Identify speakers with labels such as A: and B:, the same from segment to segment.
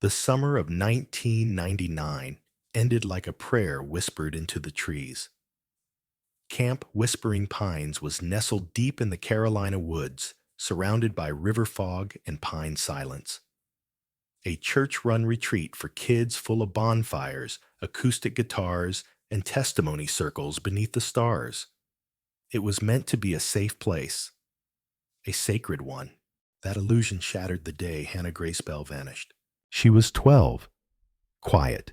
A: The summer of 1999 ended like a prayer whispered into the trees. Camp Whispering Pines was nestled deep in the Carolina woods, surrounded by river fog and pine silence. A church-run retreat for kids full of bonfires, acoustic guitars, and testimony circles beneath the stars. It was meant to be a safe place, a sacred one. That illusion shattered the day Hannah Grace Bell vanished. She was 12, quiet.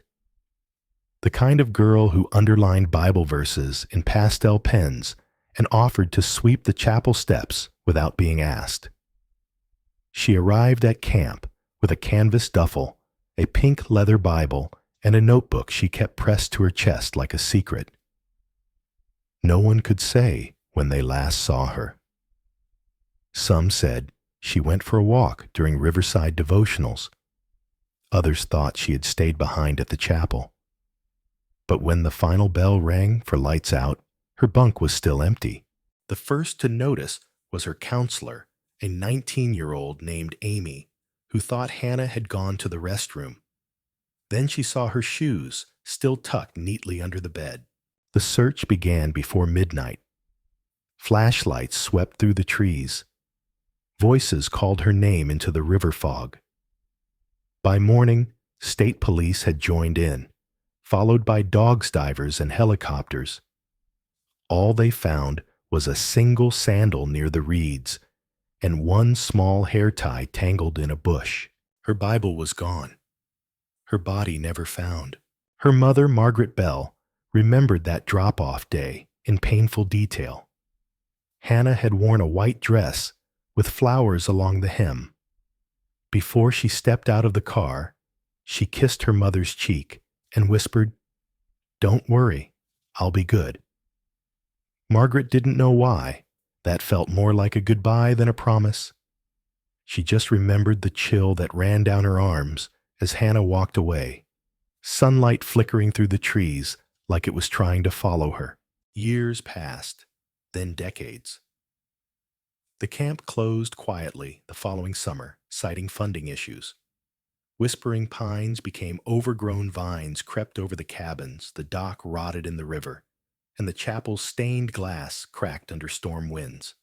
A: The kind of girl who underlined Bible verses in pastel pens and offered to sweep the chapel steps without being asked. She arrived at camp with a canvas duffel, a pink leather Bible, and a notebook she kept pressed to her chest like a secret. No one could say when they last saw her. Some said she went for a walk during Riverside devotionals. Others thought she had stayed behind at the chapel. But when the final bell rang for lights out, her bunk was still empty. The first to notice was her counselor, a 19-year-old named Amy, who thought Hannah had gone to the restroom. Then she saw her shoes still tucked neatly under the bed. The search began before midnight. Flashlights swept through the trees. Voices called her name into the river fog. By morning, state police had joined in, followed by dogs divers and helicopters. All they found was a single sandal near the reeds and one small hair tie tangled in a bush. Her Bible was gone. Her body never found. Her mother, Margaret Bell, remembered that drop-off day in painful detail. Hannah had worn a white dress with flowers along the hem. Before she stepped out of the car, she kissed her mother's cheek and whispered, "Don't worry, I'll be good." Margaret didn't know why. That felt more like a goodbye than a promise. She just remembered the chill that ran down her arms as Hannah walked away, sunlight flickering through the trees like it was trying to follow her. Years passed, then decades. The camp closed quietly the following summer, citing funding issues. Whispering pines became overgrown vines crept over the cabins, the dock rotted in the river, and the chapel's stained glass cracked under storm winds.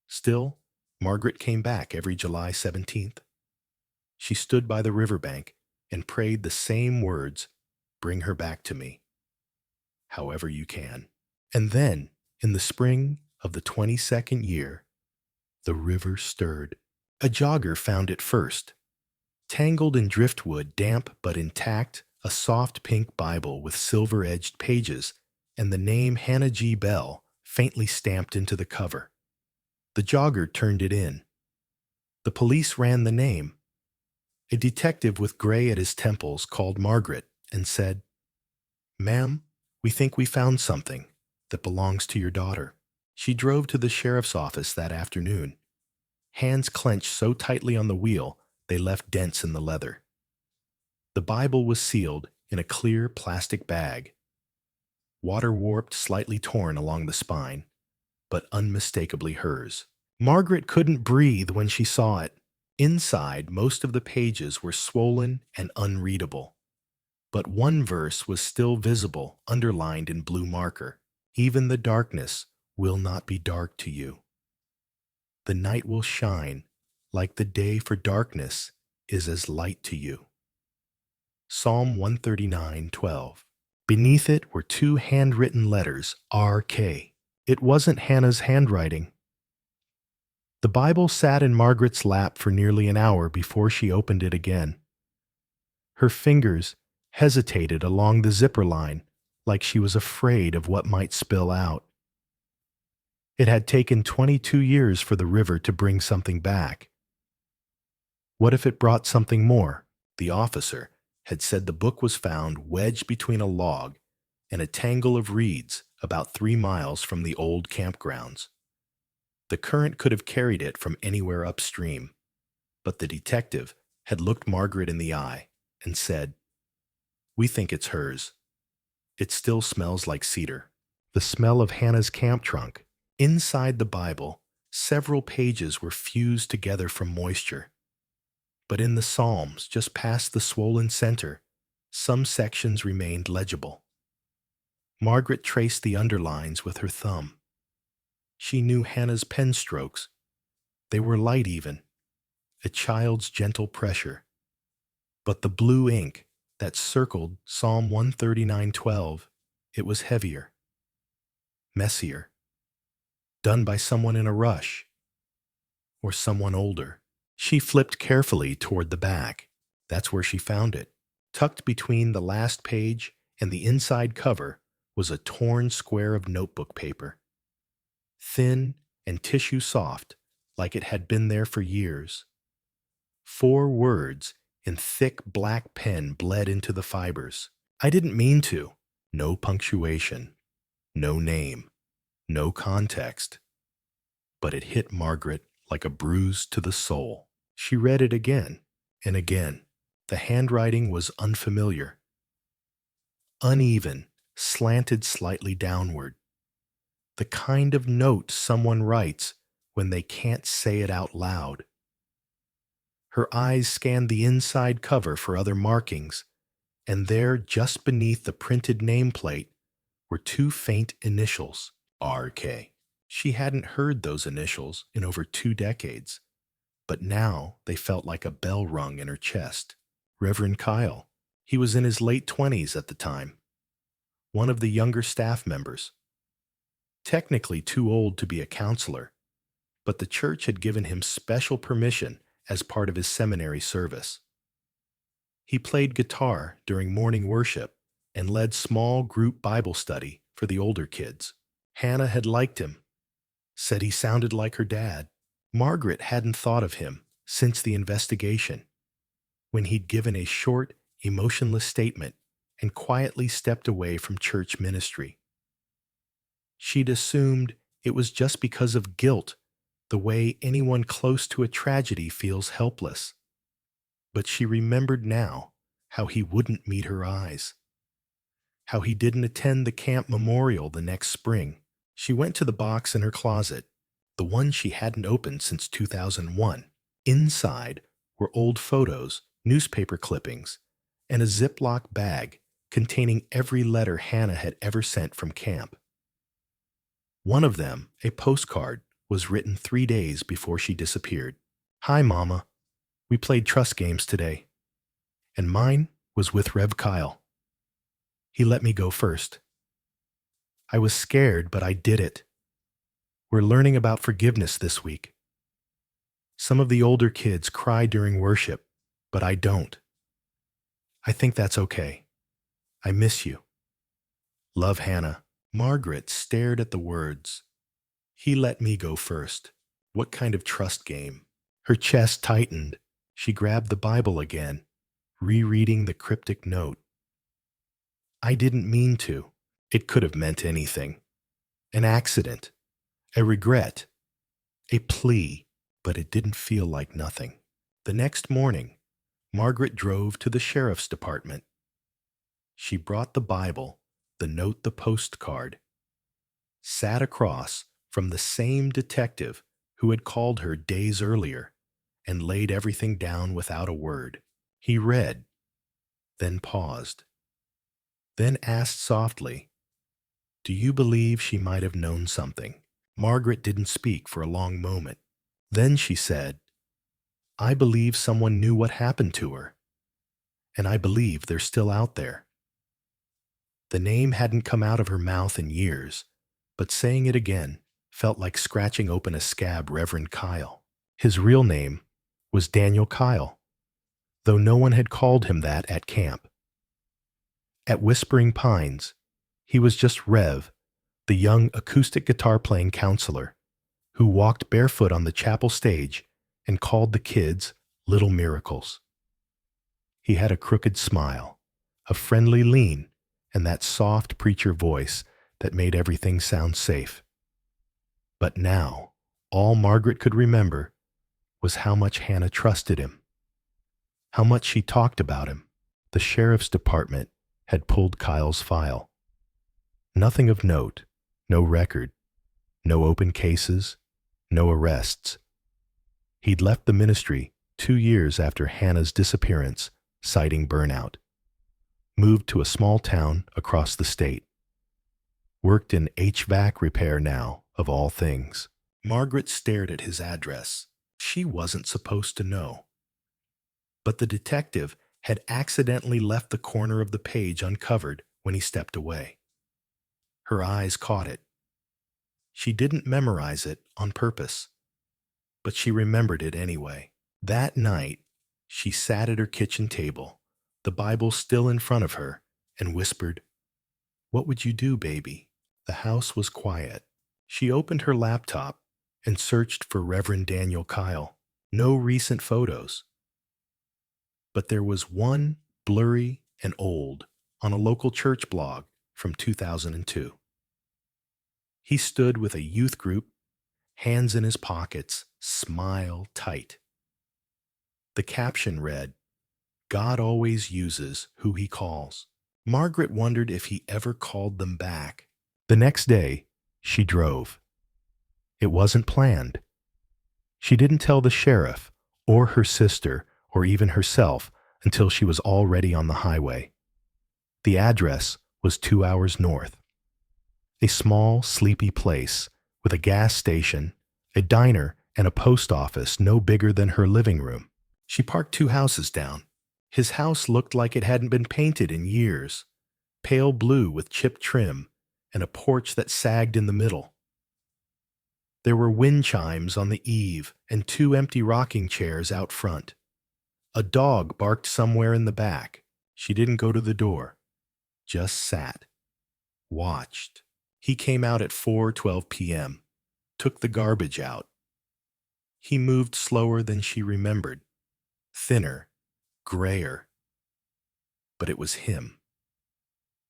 A: Still, Margaret came back every July 17th. She stood by the riverbank and prayed the same words, "Bring her back to me, however you can." And then, in the spring of the 22nd year, the river stirred. A jogger found it first. Tangled in driftwood, damp but intact, a soft pink Bible with silver-edged pages and the name Hannah G. Bell faintly stamped into the cover. The jogger turned it in. The police ran the name. A detective with gray at his temples called Margaret and said, "Ma'am, we think we found something that belongs to your daughter." She drove to the sheriff's office that afternoon. Hands clenched so tightly on the wheel they left dents in the leather. The Bible was sealed in a clear plastic bag. Water warped, slightly torn along the spine, but unmistakably hers. Margaret couldn't breathe when she saw it. Inside, most of the pages were swollen and unreadable. But one verse was still visible, underlined in blue marker. "Even the darkness will not be dark to you. The night will shine like the day, for darkness is as light to you." Psalm 139:12. Beneath it were two handwritten letters, R.K. It wasn't Hannah's handwriting. The Bible sat in Margaret's lap for nearly an hour before she opened it again. Her fingers hesitated along the zipper line like she was afraid of what might spill out. It had taken 22 years for the river to bring something back. What if it brought something more? The officer had said the book was found wedged between a log and a tangle of reeds about 3 miles from the old campgrounds. The current could have carried it from anywhere upstream, but the detective had looked Margaret in the eye and said, "We think it's hers. It still smells like cedar." The smell of Hannah's camp trunk. Inside the Bible, several pages were fused together from moisture. But in the Psalms, just past the swollen center, some sections remained legible. Margaret traced the underlines with her thumb. She knew Hannah's pen strokes. They were light even, a child's gentle pressure. But the blue ink that circled Psalm 139:12, it was heavier, messier, done by someone in a rush, or someone older. She flipped carefully toward the back. That's where she found it. Tucked between the last page and the inside cover was a torn square of notebook paper, thin and tissue soft, like it had been there for years. 4 words in thick black pen bled into the fibers. I didn't mean to. No punctuation, no name, no context. But it hit Margaret like a bruise to the soul. She read it again and again. The handwriting was unfamiliar, uneven, slanted slightly downward. The kind of note someone writes when they can't say it out loud. Her eyes scanned the inside cover for other markings, and there, just beneath the printed nameplate, were 2 faint initials, RK. She hadn't heard those initials in over 2 decades, but now they felt like a bell rung in her chest. Reverend Kyle. He was in his late 20s at the time, one of the younger staff members. Technically too old to be a counselor, but the church had given him special permission as part of his seminary service. He played guitar during morning worship and led small group Bible study for the older kids. Hannah had liked him, said he sounded like her dad. Margaret hadn't thought of him since the investigation, when he'd given a short, emotionless statement and quietly stepped away from church ministry. She'd assumed it was just because of guilt, the way anyone close to a tragedy feels helpless. But she remembered now how he wouldn't meet her eyes, how he didn't attend the camp memorial the next spring. She went to the box in her closet, the one she hadn't opened since 2001. Inside were old photos, newspaper clippings, and a Ziploc bag containing every letter Hannah had ever sent from camp. One of them, a postcard, was written 3 days before she disappeared. "Hi, Mama. We played trust games today." And mine was with Rev Kyle. He let me go first. I was scared, but I did it. We're learning about forgiveness this week. Some of the older kids cry during worship, but I don't. I think that's okay. I miss you. Love, Hannah. Margaret stared at the words. He let me go first. What kind of trust game? Her chest tightened. She grabbed the Bible again, rereading the cryptic note. I didn't mean to. It could have meant anything. An accident, a regret, a plea, but it didn't feel like nothing. The next morning, Margaret drove to the sheriff's department. She brought the Bible, the note, the postcard, sat across from the same detective who had called her days earlier, and laid everything down without a word. He read, then paused, then asked softly, "Do you believe she might have known something?" Margaret didn't speak for a long moment. Then she said, "I believe someone knew what happened to her, and I believe they're still out there." The name hadn't come out of her mouth in years, but saying it again felt like scratching open a scab. Reverend Kyle. His real name was Daniel Kyle, though no one had called him that at camp. At Whispering Pines, he was just Rev, the young acoustic guitar-playing counselor who walked barefoot on the chapel stage and called the kids little miracles. He had a crooked smile, a friendly lean, and that soft preacher voice that made everything sound safe. But now, all Margaret could remember was how much Hannah trusted him, how much she talked about him. The sheriff's department had pulled Kyle's file. Nothing of note, no record, no open cases, no arrests. He'd left the ministry 2 years after Hannah's disappearance, citing burnout. Moved to a small town across the state. Worked in HVAC repair now, of all things. Margaret stared at his address. She wasn't supposed to know. But the detective had accidentally left the corner of the page uncovered when he stepped away. Her eyes caught it. She didn't memorize it on purpose, but she remembered it anyway. That night, she sat at her kitchen table, the Bible still in front of her, and whispered, "What would you do, baby?" The house was quiet. She opened her laptop and searched for Reverend Daniel Kyle. No recent photos. But there was one, blurry and old, on a local church blog from 2002. He stood with a youth group, hands in his pockets, smile tight. The caption read, "God always uses who he calls." Margaret wondered if he ever called them back. The next day, she drove. It wasn't planned. She didn't tell the sheriff, or her sister, or even herself until she was already on the highway. The address was 2 hours north. A small, sleepy place with a gas station, a diner, and a post office no bigger than her living room. She parked 2 houses down. His house looked like it hadn't been painted in years, pale blue with chipped trim, and a porch that sagged in the middle. There were wind chimes on the eave and 2 empty rocking chairs out front. A dog barked somewhere in the back. She didn't go to the door, just sat, watched. He came out at 4:12 p.m., took the garbage out. He moved slower than she remembered, thinner, grayer. But it was him.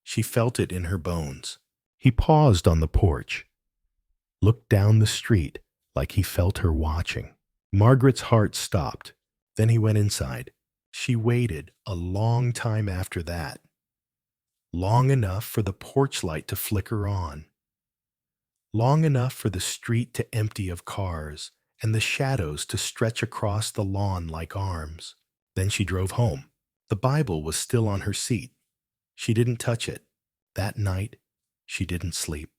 A: She felt it in her bones. He paused on the porch, looked down the street like he felt her watching. Margaret's heart stopped. Then he went inside. She waited a long time after that. Long enough for the porch light to flicker on. Long enough for the street to empty of cars and the shadows to stretch across the lawn like arms. Then she drove home. The Bible was still on her seat. She didn't touch it. That night, she didn't sleep.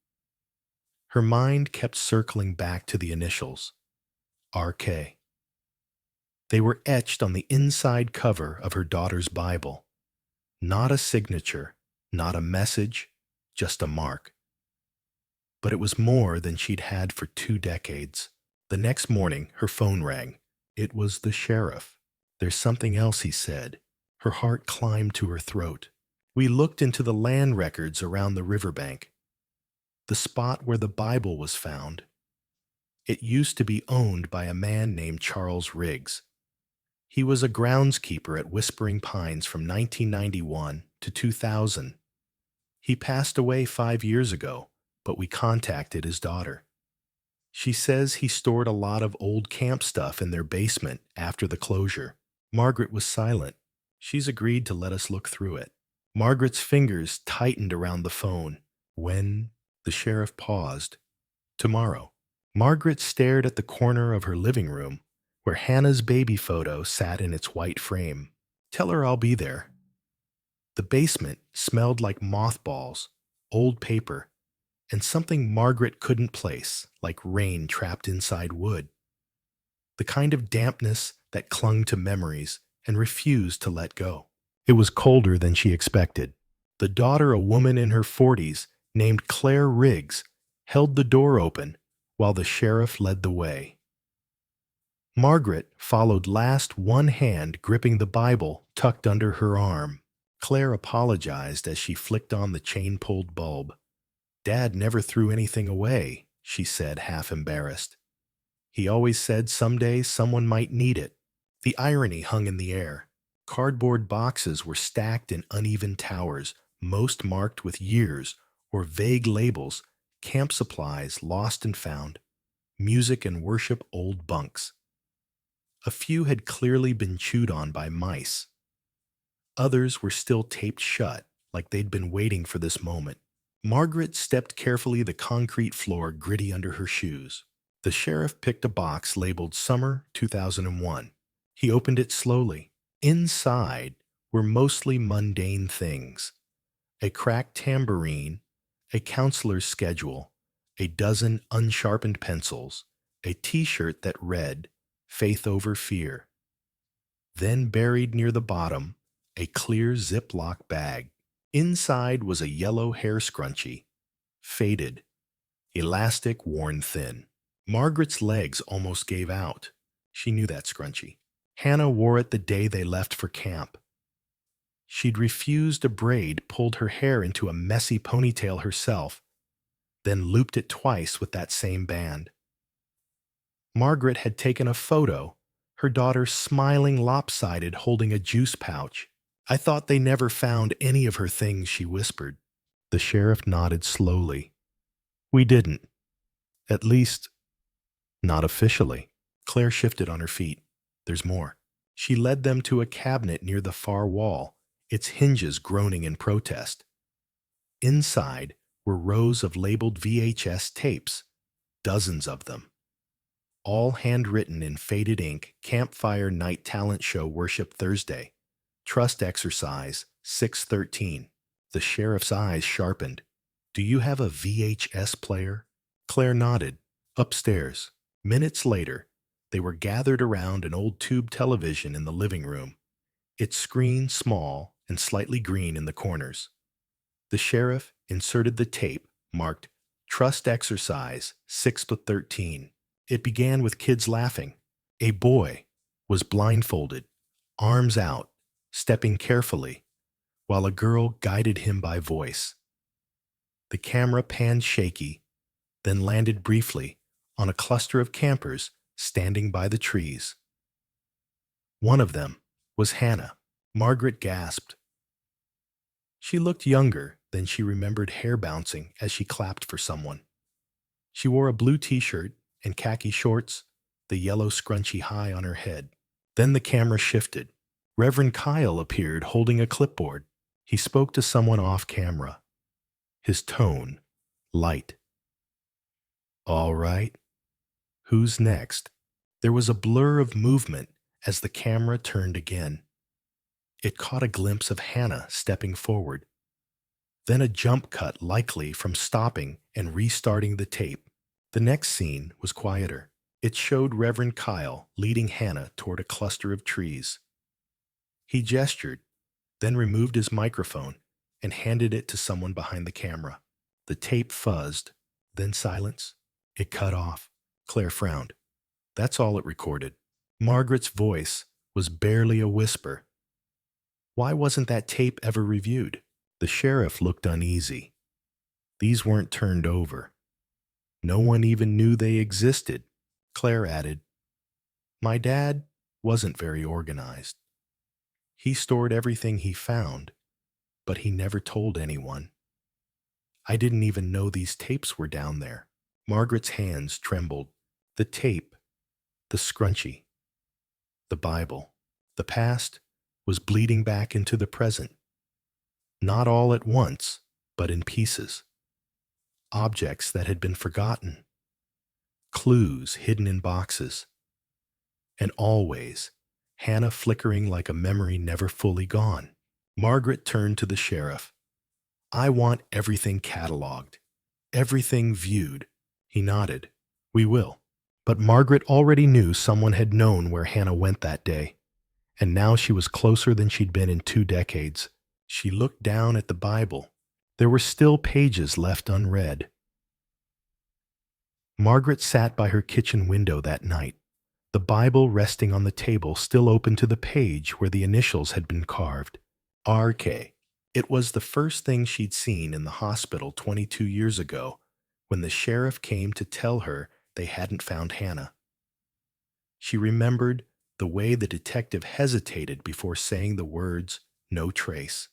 A: Her mind kept circling back to the initials, RK. They were etched on the inside cover of her daughter's Bible. Not a signature, not a message, just a mark. But it was more than she'd had for 2 decades. The next morning, her phone rang. It was the sheriff. "There's something else," he said. Her heart climbed to her throat. "We looked into the land records around the riverbank. The spot where the Bible was found. It used to be owned by a man named Charles Riggs. He was a groundskeeper at Whispering Pines from 1991 to 2000. He passed away 5 years ago, but we contacted his daughter. She says he stored a lot of old camp stuff in their basement after the closure." Margaret was silent. "She's agreed to let us look through it." Margaret's fingers tightened around the phone. "When?" The sheriff paused. "Tomorrow." Margaret stared at the corner of her living room, where Hannah's baby photo sat in its white frame. "Tell her I'll be there." The basement smelled like mothballs, old paper, and something Margaret couldn't place, like rain trapped inside wood. The kind of dampness that clung to memories and refused to let go. It was colder than she expected. The daughter, a woman in her 40s, named Claire Riggs, held the door open while the sheriff led the way. Margaret followed last, one hand gripping the Bible tucked under her arm. Claire apologized as she flicked on the chain-pulled bulb. "Dad never threw anything away," she said, half embarrassed. "He always said someday someone might need it." The irony hung in the air. Cardboard boxes were stacked in uneven towers, most marked with years or vague labels, camp supplies lost and found, music and worship old bunks. A few had clearly been chewed on by mice. Others were still taped shut, like they'd been waiting for this moment. Margaret stepped carefully, the concrete floor gritty under her shoes. The sheriff picked a box labeled Summer 2001. He opened it slowly. Inside were mostly mundane things: a cracked tambourine, a counselor's schedule, a dozen unsharpened pencils, a t-shirt that read, "Faith over Fear." Then buried near the bottom, a clear Ziploc bag. Inside was a yellow hair scrunchie, faded, elastic worn thin. Margaret's legs almost gave out. She knew that scrunchie. Hannah wore it the day they left for camp. She'd refused a braid, pulled her hair into a messy ponytail herself, then looped it twice with that same band. Margaret had taken a photo, her daughter smiling lopsided holding a juice pouch. "I thought they never found any of her things," she whispered. The sheriff nodded slowly. "We didn't. At least, not officially." Claire shifted on her feet. "There's more." She led them to a cabinet near the far wall, its hinges groaning in protest. Inside were rows of labeled VHS tapes, dozens of them. All handwritten in faded ink: Campfire Night Talent Show Worship Thursday, Trust Exercise 613. The sheriff's eyes sharpened. "Do you have a VHS player?" Claire nodded. "Upstairs." Minutes later, they were gathered around an old tube television in the living room, its screen small and slightly green in the corners. The sheriff inserted the tape marked Trust Exercise 6-13. It began with kids laughing. A boy was blindfolded, arms out, stepping carefully, while a girl guided him by voice. The camera panned shaky, then landed briefly on a cluster of campers standing by the trees. One of them was Hannah. Margaret gasped. She looked younger than she remembered, hair bouncing as she clapped for someone. She wore a blue t-shirt and khaki shorts, the yellow scrunchie high on her head. Then the camera shifted. Reverend Kyle appeared holding a clipboard. He spoke to someone off camera. His tone light. "All right. Who's next?" There was a blur of movement as the camera turned again. It caught a glimpse of Hannah stepping forward. Then a jump cut, likely from stopping and restarting the tape. The next scene was quieter. It showed Reverend Kyle leading Hannah toward a cluster of trees. He gestured, then removed his microphone and handed it to someone behind the camera. The tape fuzzed, then silence. It cut off. Claire frowned. That's all it recorded. Margaret's voice was barely a whisper. Why wasn't that tape ever reviewed? The sheriff looked uneasy. These weren't turned over. No one even knew they existed. Claire added, "My dad wasn't very organized. He stored everything he found, but he never told anyone. I didn't even know these tapes were down there." Margaret's hands trembled. The tape, the scrunchie, the Bible. The past was bleeding back into the present. Not all at once, but in pieces. Objects that had been forgotten. Clues hidden in boxes. And always, Hannah flickering like a memory never fully gone. Margaret turned to the sheriff. "I want everything cataloged, everything viewed." He nodded. "We will." But Margaret already knew someone had known where Hannah went that day, and now she was closer than she'd been in 2 decades. She looked down at the Bible. There were still pages left unread. Margaret sat by her kitchen window that night, the Bible resting on the table, still open to the page where the initials had been carved. RK. It was the first thing she'd seen in the hospital 22 years ago when the sheriff came to tell her they hadn't found Hannah. She remembered the way the detective hesitated before saying the words, "No trace."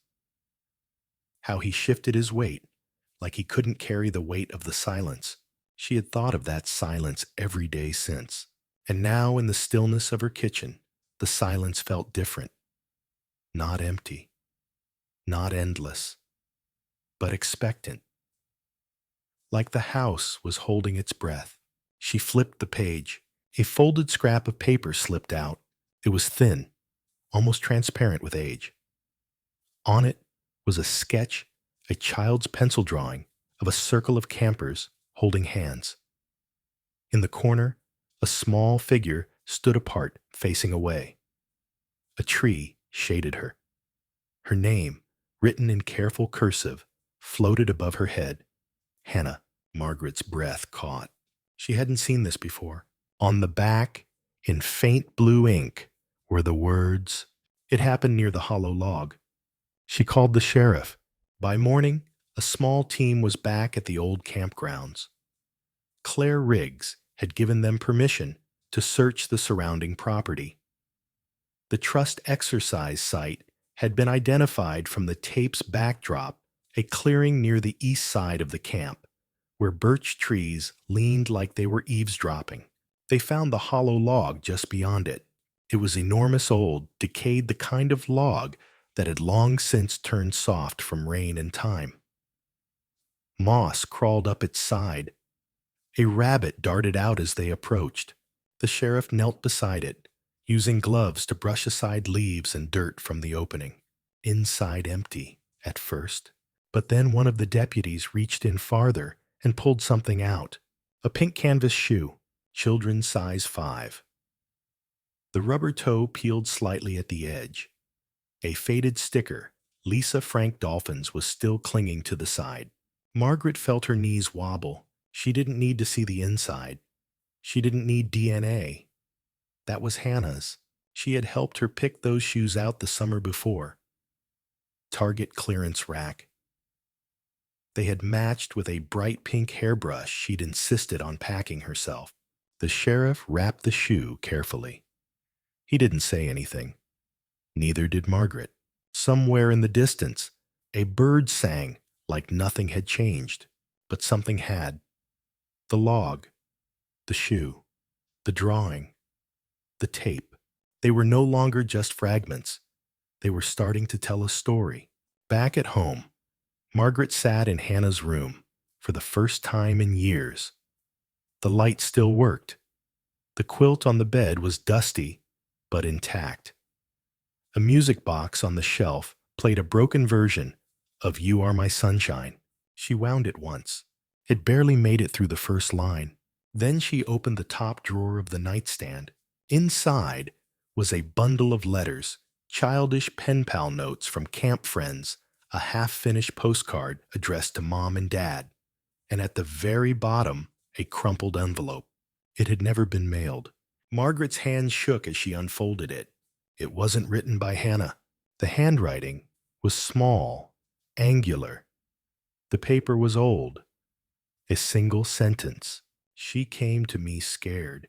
A: How he shifted his weight, like he couldn't carry the weight of the silence. She had thought of that silence every day since. And now, in the stillness of her kitchen, the silence felt different. Not empty, not endless, but expectant. Like the house was holding its breath. She flipped the page. A folded scrap of paper slipped out. It was thin, almost transparent with age. On it was a sketch, a child's pencil drawing, of a circle of campers holding hands. In the corner, a small figure stood apart, facing away. A tree shaded her. Her name, written in careful cursive, floated above her head. Hannah. Margaret's breath caught. She hadn't seen this before. On the back, in faint blue ink, were the words. It happened near the hollow log. She called the sheriff. By morning, a small team was back at the old campgrounds. Claire Riggs had given them permission to search the surrounding property. The trust exercise site had been identified from the tape's backdrop, a clearing near the east side of the camp, where birch trees leaned like they were eavesdropping. They found the hollow log just beyond it. It was enormous, old, decayed, the kind of log that had long since turned soft from rain and time. Moss crawled up its side. A rabbit darted out as they approached. The sheriff knelt beside it, using gloves to brush aside leaves and dirt from the opening. Inside empty, at first. But then one of the deputies reached in farther and pulled something out. A pink canvas shoe, children's size 5. The rubber toe peeled slightly at the edge. A faded sticker, Lisa Frank Dolphins, was still clinging to the side. Margaret felt her knees wobble. She didn't need to see the inside. She didn't need DNA. That was Hannah's. She had helped her pick those shoes out the summer before. Target clearance rack. They had matched with a bright pink hairbrush she'd insisted on packing herself. The sheriff wrapped the shoe carefully. He didn't say anything. Neither did Margaret. Somewhere in the distance, a bird sang like nothing had changed, but something had. The log, the shoe, the drawing, the tape. They were no longer just fragments. They were starting to tell a story. Back at home, Margaret sat in Hannah's room for the first time in years. The light still worked. The quilt on the bed was dusty, but intact. A music box on the shelf played a broken version of You Are My Sunshine. She wound it once. It barely made it through the first line. Then she opened the top drawer of the nightstand. Inside was a bundle of letters, childish pen pal notes from camp friends, a half-finished postcard addressed to Mom and Dad, and at the very bottom, a crumpled envelope. It had never been mailed. Margaret's hand shook as she unfolded it. It wasn't written by Hannah. The handwriting was small, angular. The paper was old. A single sentence. She came to me scared.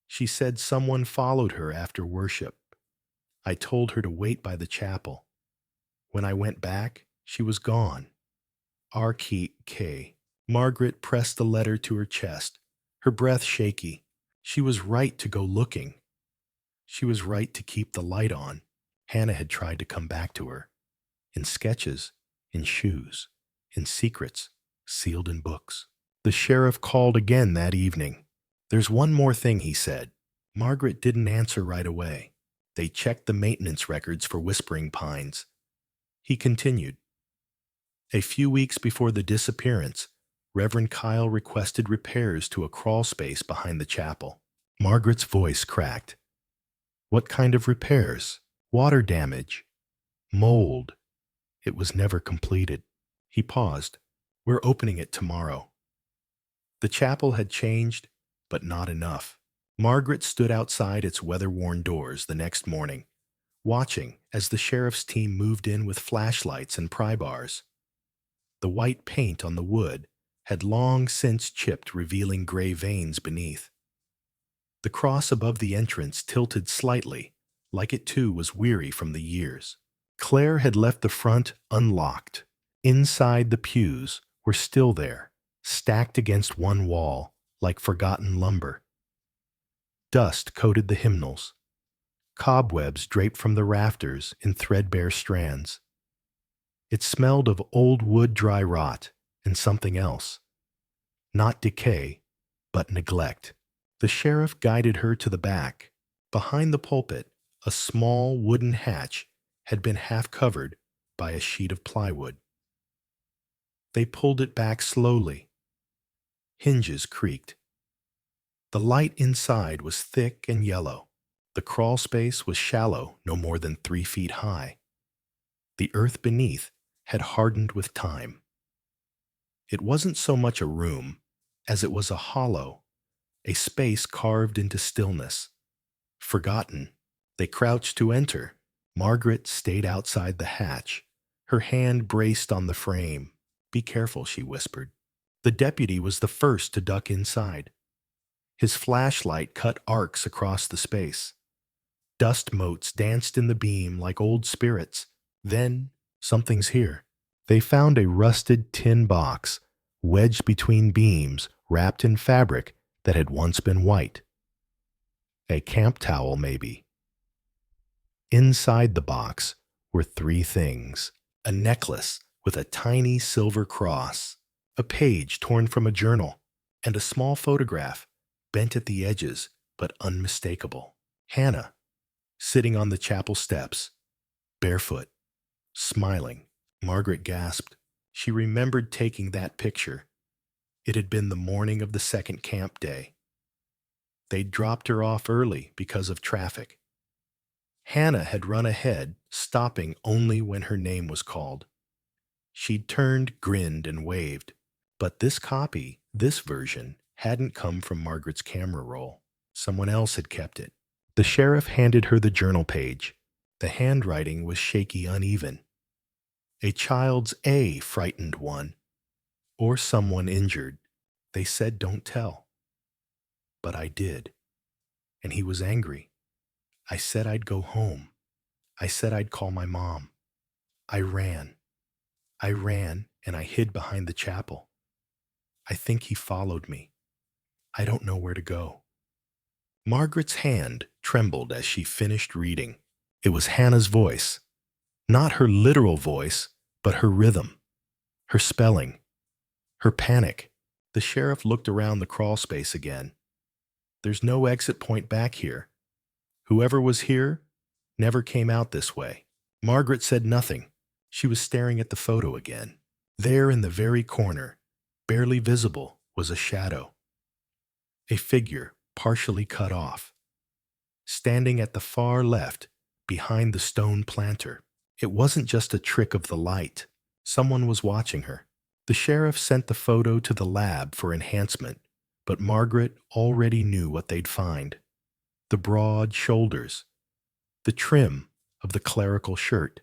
A: She said someone followed her after worship. I told her to wait by the chapel. When I went back, she was gone. R.K. Margaret pressed the letter to her chest, her breath shaky. She was right to go looking. She was right to keep the light on. Hannah had tried to come back to her. In sketches, in shoes, in secrets, sealed in books. The sheriff called again that evening. There's one more thing, he said. Margaret didn't answer right away. They checked the maintenance records for Whispering Pines. He continued. A few weeks before the disappearance, Reverend Kyle requested repairs to a crawl space behind the chapel. Margaret's voice cracked. What kind of repairs? Water damage? Mold? It was never completed. He paused. We're opening it tomorrow. The chapel had changed, but not enough. Margaret stood outside its weather-worn doors the next morning, watching as the sheriff's team moved in with flashlights and pry bars. The white paint on the wood had long since chipped, revealing gray veins beneath. The cross above the entrance tilted slightly, like it too was weary from the years. Claire had left the front unlocked. Inside, the pews were still there, stacked against one wall, like forgotten lumber. Dust coated the hymnals. Cobwebs draped from the rafters in threadbare strands. It smelled of old wood, dry rot, and something else. Not decay, but neglect. The sheriff guided her to the back. Behind the pulpit, A small wooden hatch had been half covered by a sheet of plywood. They pulled it back slowly. Hinges creaked. The light inside was thick and yellow. The crawl space was shallow, no more than 3 feet high. The earth beneath had hardened with time. It wasn't so much a room as it was a hollow, a space carved into stillness. Forgotten, they crouched to enter. Margaret stayed outside the hatch, her hand braced on the frame. "Be careful," she whispered. The deputy was the first to duck inside. His flashlight cut arcs across the space. Dust motes danced in the beam like old spirits. Then, "Something's here." They found a rusted tin box, wedged between beams, wrapped in fabric that had once been white. A camp towel, maybe. Inside the box were 3 things: a necklace with a tiny silver cross, a page torn from a journal, and a small photograph, bent at the edges but unmistakable. Hannah, sitting on the chapel steps, barefoot, smiling. Margaret gasped. She remembered taking that picture. It had been the morning of the second camp day. They'd dropped her off early because of traffic. Hannah had run ahead, stopping only when her name was called. She'd turned, grinned, and waved. But this copy, this version, hadn't come from Margaret's camera roll. Someone else had kept it. The sheriff handed her the journal page. The handwriting was shaky, uneven. A child's A, frightened one. Or someone injured. They said don't tell. But I did. And he was angry. I said I'd go home. I said I'd call my mom. I ran. And I hid behind the chapel. I think he followed me. I don't know where to go. Margaret's hand trembled as she finished reading. It was Hannah's voice. Not her literal voice, but her rhythm, her spelling, her panic. The sheriff looked around the crawl space again. "There's no exit point back here. Whoever was here never came out this way." Margaret said nothing. She was staring at the photo again. There in the very corner, barely visible, was a shadow. A figure partially cut off, standing at the far left behind the stone planter. It wasn't just a trick of the light. Someone was watching her. The sheriff sent the photo to the lab for enhancement, but Margaret already knew what they'd find. The broad shoulders, the trim of the clerical shirt,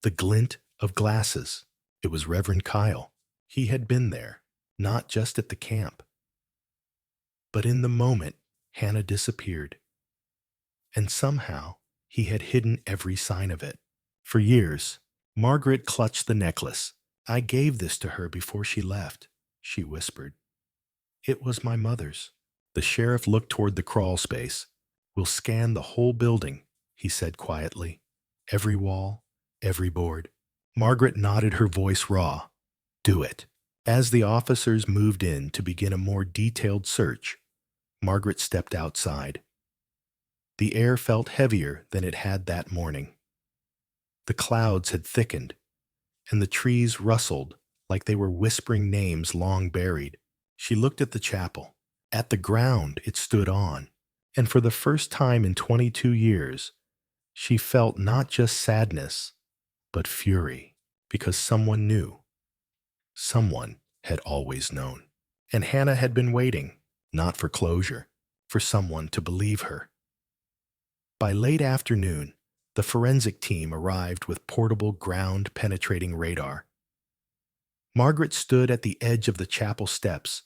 A: the glint of glasses. It was Reverend Kyle. He had been there, not just at the camp. But in the moment, Hannah disappeared. And somehow, he had hidden every sign of it. For years, Margaret clutched the necklace. "I gave this to her before she left," she whispered. "It was my mother's." The sheriff looked toward the crawl space. "We'll scan the whole building," he said quietly. "Every wall, every board." Margaret nodded, her voice raw. "Do it." As the officers moved in to begin a more detailed search, Margaret stepped outside. The air felt heavier than it had that morning. The clouds had thickened, and the trees rustled like they were whispering names long buried. She looked at the chapel, at the ground it stood on, and for the first time in 22 years, she felt not just sadness, but fury, because someone knew. Someone had always known. And Hannah had been waiting, not for closure, for someone to believe her. By late afternoon, the forensic team arrived with portable ground-penetrating radar. Margaret stood at the edge of the chapel steps,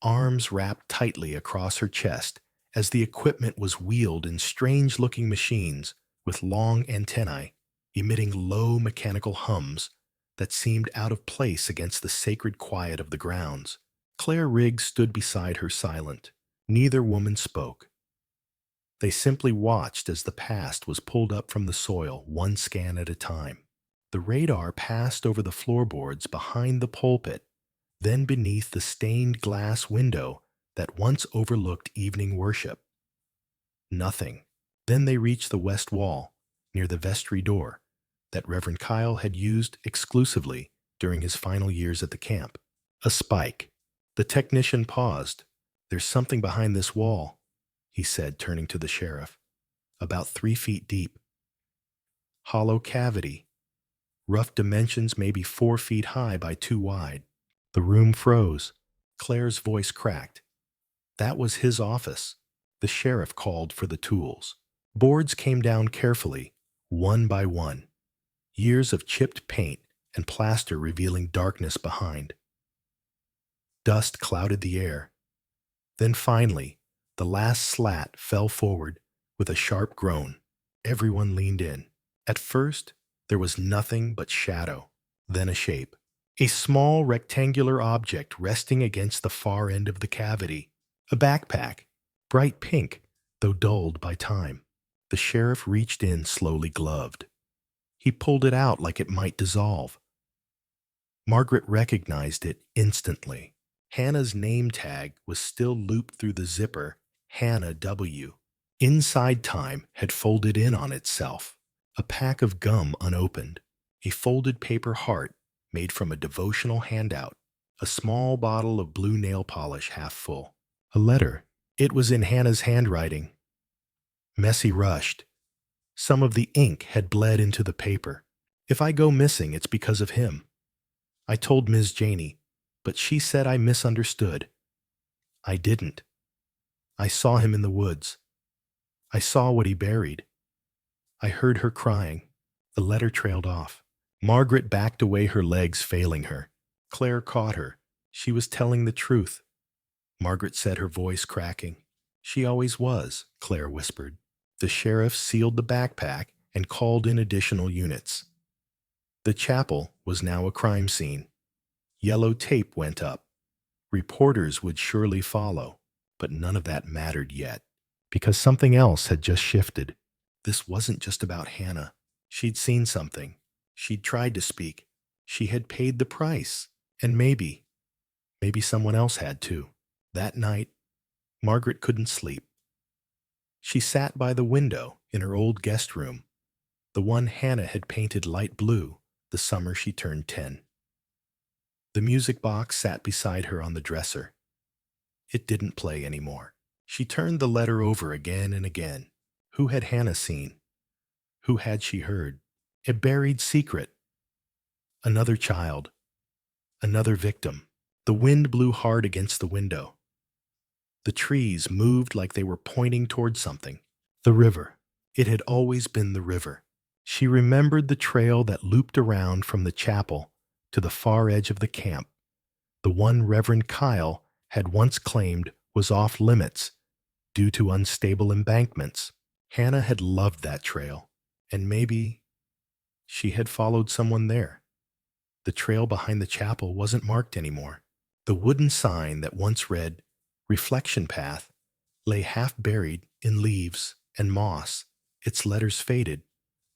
A: arms wrapped tightly across her chest as the equipment was wheeled in strange-looking machines with long antennae, emitting low mechanical hums that seemed out of place against the sacred quiet of the grounds. Claire Riggs stood beside her, silent. Neither woman spoke. They simply watched as the past was pulled up from the soil, one scan at a time. The radar passed over the floorboards behind the pulpit, then beneath the stained glass window that once overlooked evening worship. Nothing. Then they reached the west wall, near the vestry door, that Reverend Kyle had used exclusively during his final years at the camp. A spike. The technician paused. "There's something behind this wall," he said, turning to the sheriff. "About 3 feet deep. Hollow cavity. Rough dimensions, maybe 4 feet high by 2 wide." The room froze. Claire's voice cracked. That was his office. The sheriff called for the tools. Boards came down carefully, one by one. Years of chipped paint and plaster revealing darkness behind. Dust clouded the air. Then finally, the last slat fell forward with a sharp groan. Everyone leaned in. At first, there was nothing but shadow, then a shape. A small rectangular object resting against the far end of the cavity. A backpack, bright pink, though dulled by time. The sheriff reached in slowly gloved. He pulled it out like it might dissolve. Margaret recognized it instantly. Hannah's name tag was still looped through the zipper, Hannah W. Inside time had folded in on itself. A pack of gum unopened. A folded paper heart made from a devotional handout. A small bottle of blue nail polish half full. A letter. It was in Hannah's handwriting. Messy rushed. Some of the ink had bled into the paper. "If I go missing, it's because of him. I told Ms. Janey, but she said I misunderstood. I didn't. I saw him in the woods. I saw what he buried. I heard her crying." The letter trailed off. Margaret backed away, her legs failing her. Claire caught her. She was telling the truth. Margaret said, her voice cracking. "She always was," Claire whispered. The sheriff sealed the backpack and called in additional units. The chapel was now a crime scene. Yellow tape went up. Reporters would surely follow, but none of that mattered yet, because something else had just shifted. This wasn't just about Hannah. She'd seen something. She'd tried to speak. She had paid the price. And maybe someone else had too. That night, Margaret couldn't sleep. She sat by the window in her old guest room, the one Hannah had painted light blue the summer she turned 10. The music box sat beside her on the dresser. It didn't play anymore. She turned the letter over again and again. Who had Hannah seen? Who had she heard? A buried secret. Another child. Another victim. The wind blew hard against the window. The trees moved like they were pointing toward something. The river. It had always been the river. She remembered the trail that looped around from the chapel to the far edge of the camp, the one Reverend Kyle had once claimed was off limits due to unstable embankments. Hannah had loved that trail, and maybe she had followed someone there. The trail behind the chapel wasn't marked anymore. The wooden sign that once read "Reflection Path" lay half buried in leaves and moss, its letters faded,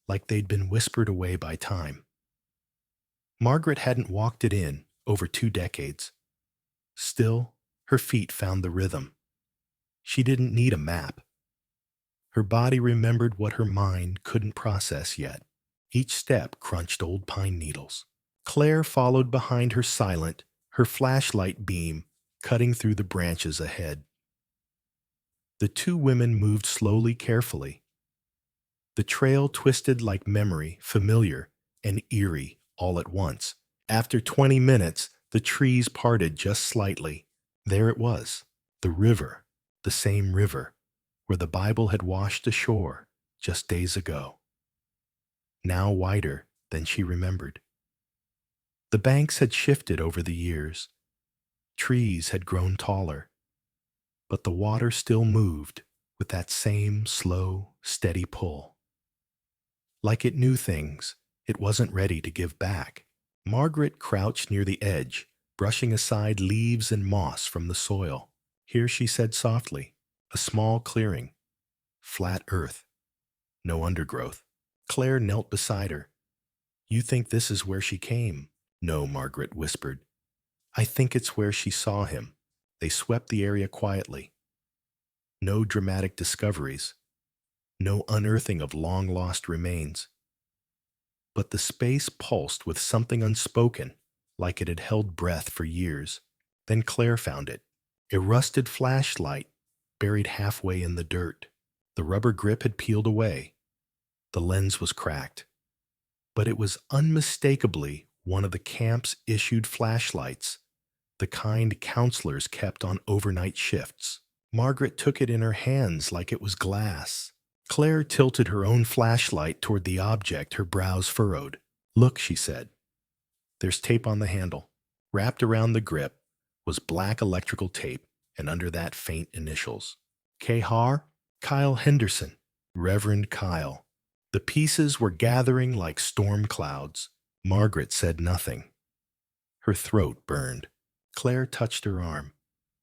A: like they'd been whispered away by time. Margaret hadn't walked it in over 2 decades. Still, her feet found the rhythm. She didn't need a map. Her body remembered what her mind couldn't process yet. Each step crunched old pine needles. Claire followed behind her silent, her flashlight beam cutting through the branches ahead. The two women moved slowly, carefully. The trail twisted like memory, familiar and eerie all at once. After 20 minutes, the trees parted just slightly. There it was, the river, the same river, where the Bible had washed ashore just days ago. Now wider than she remembered. The banks had shifted over the years. Trees had grown taller. But the water still moved with that same slow, steady pull. Like it knew things it wasn't ready to give back. Margaret crouched near the edge, brushing aside leaves and moss from the soil. Here, she said softly, a small clearing, flat earth, no undergrowth. Claire knelt beside her. "You think this is where she came?" "No," Margaret whispered. "I think it's where she saw him." They swept the area quietly. No dramatic discoveries. no unearthing of long-lost remains. But the space pulsed with something unspoken, like it had held breath for years. Then Claire found it. A rusted flashlight buried halfway in the dirt. The rubber grip had peeled away. The lens was cracked. But it was unmistakably one of the camp's issued flashlights, the kind counselors kept on overnight shifts. Margaret took it in her hands like it was glass. Claire tilted her own flashlight toward the object, her brows furrowed. "Look," she said. "There's tape on the handle. Wrapped around the grip was black electrical tape, and under that faint initials. Kehar, Kyle Henderson, Reverend Kyle." The pieces were gathering like storm clouds. Margaret said nothing. Her throat burned. Claire touched her arm.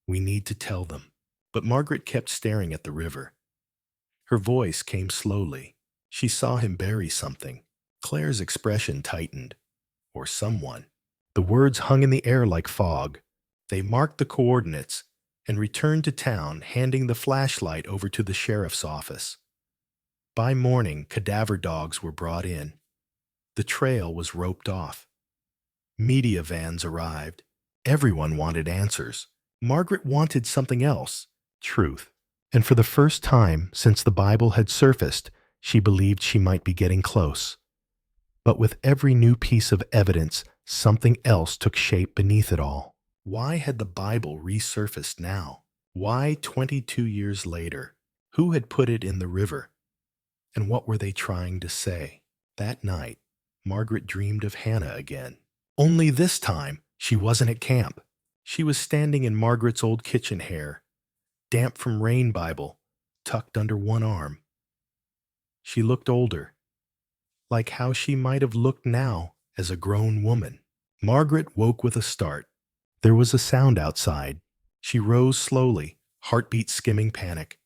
A: "We need to tell them." But Margaret kept staring at the river. Her voice came slowly. She saw him bury something. Claire's expression tightened. Or someone. The words hung in the air like fog. They marked the coordinates and returned to town, handing the flashlight over to the sheriff's office. By morning, cadaver dogs were brought in. The trail was roped off. Media vans arrived. Everyone wanted answers. Margaret wanted something else, truth. And for the first time since the Bible had surfaced, she believed she might be getting close. But with every new piece of evidence, something else took shape beneath it all. Why had the Bible resurfaced now? Why 22 years later? Who had put it in the river? And what were they trying to say? That night, Margaret dreamed of Hannah again. Only this time, she wasn't at camp. She was standing in Margaret's old kitchen hair, damp from rain Bible, tucked under one arm. She looked older, like how she might have looked now as a grown woman. Margaret woke with a start. There was a sound outside. She rose slowly, heartbeat skimming panic.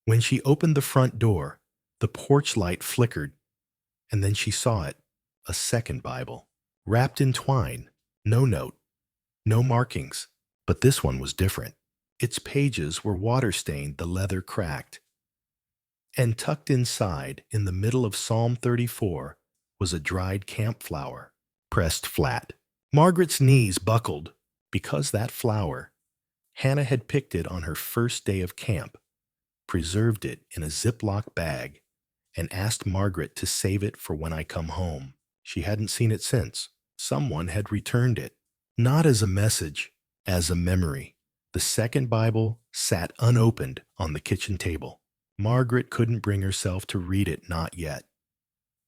A: When she opened the front door, the porch light flickered, and then she saw it, a second Bible, wrapped in twine, no note, no markings, but this one was different. Its pages were water-stained, the leather cracked. And tucked inside, in the middle of Psalm 34, was a dried camp flower, pressed flat. Margaret's knees buckled, because that flower, Hannah had picked it on her first day of camp, preserved it in a Ziploc bag, and asked Margaret to save it for when I come home. She hadn't seen it since. Someone had returned it, not as a message, as a memory. The second Bible sat unopened on the kitchen table. Margaret couldn't bring herself to read it, not yet.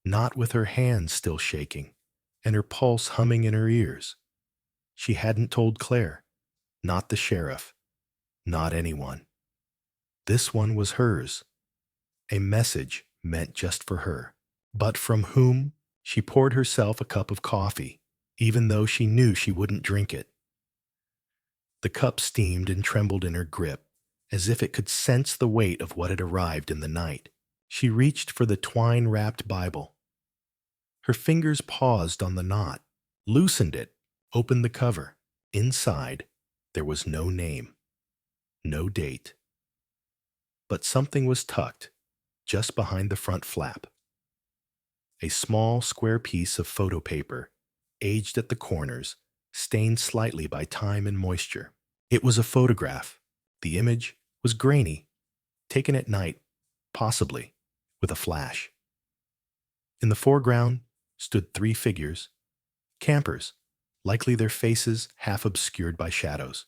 A: Not with her hands still shaking, and her pulse humming in her ears. She hadn't told Claire, not the sheriff, not anyone. This one was hers, a message meant just for her. But from whom? She poured herself a cup of coffee, even though she knew she wouldn't drink it. The cup steamed and trembled in her grip, as if it could sense the weight of what had arrived in the night. She reached for the twine-wrapped Bible. Her fingers paused on the knot, loosened it, opened the cover. Inside, there was no name, no date. But something was tucked, just behind the front flap. A small, square piece of photo paper, aged at the corners, stained slightly by time and moisture. It was a photograph. The image was grainy, taken at night, possibly with a flash. In the foreground stood 3 figures, campers, likely their faces half obscured by shadows.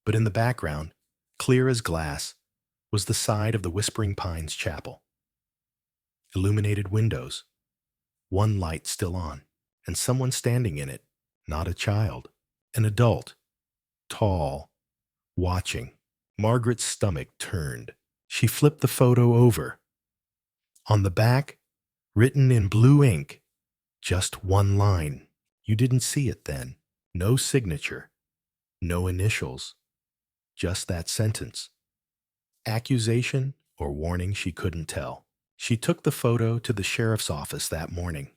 A: But in the background, clear as glass, was the side of the Whispering Pines Chapel. Illuminated windows, one light still on, and someone standing in it, not a child, an adult, tall, watching. Margaret's stomach turned. She flipped the photo over. On the back, written in blue ink, just one line. You didn't see it then. No signature, no initials, just that sentence. Accusation or warning, she couldn't tell. She took the photo to the sheriff's office that morning.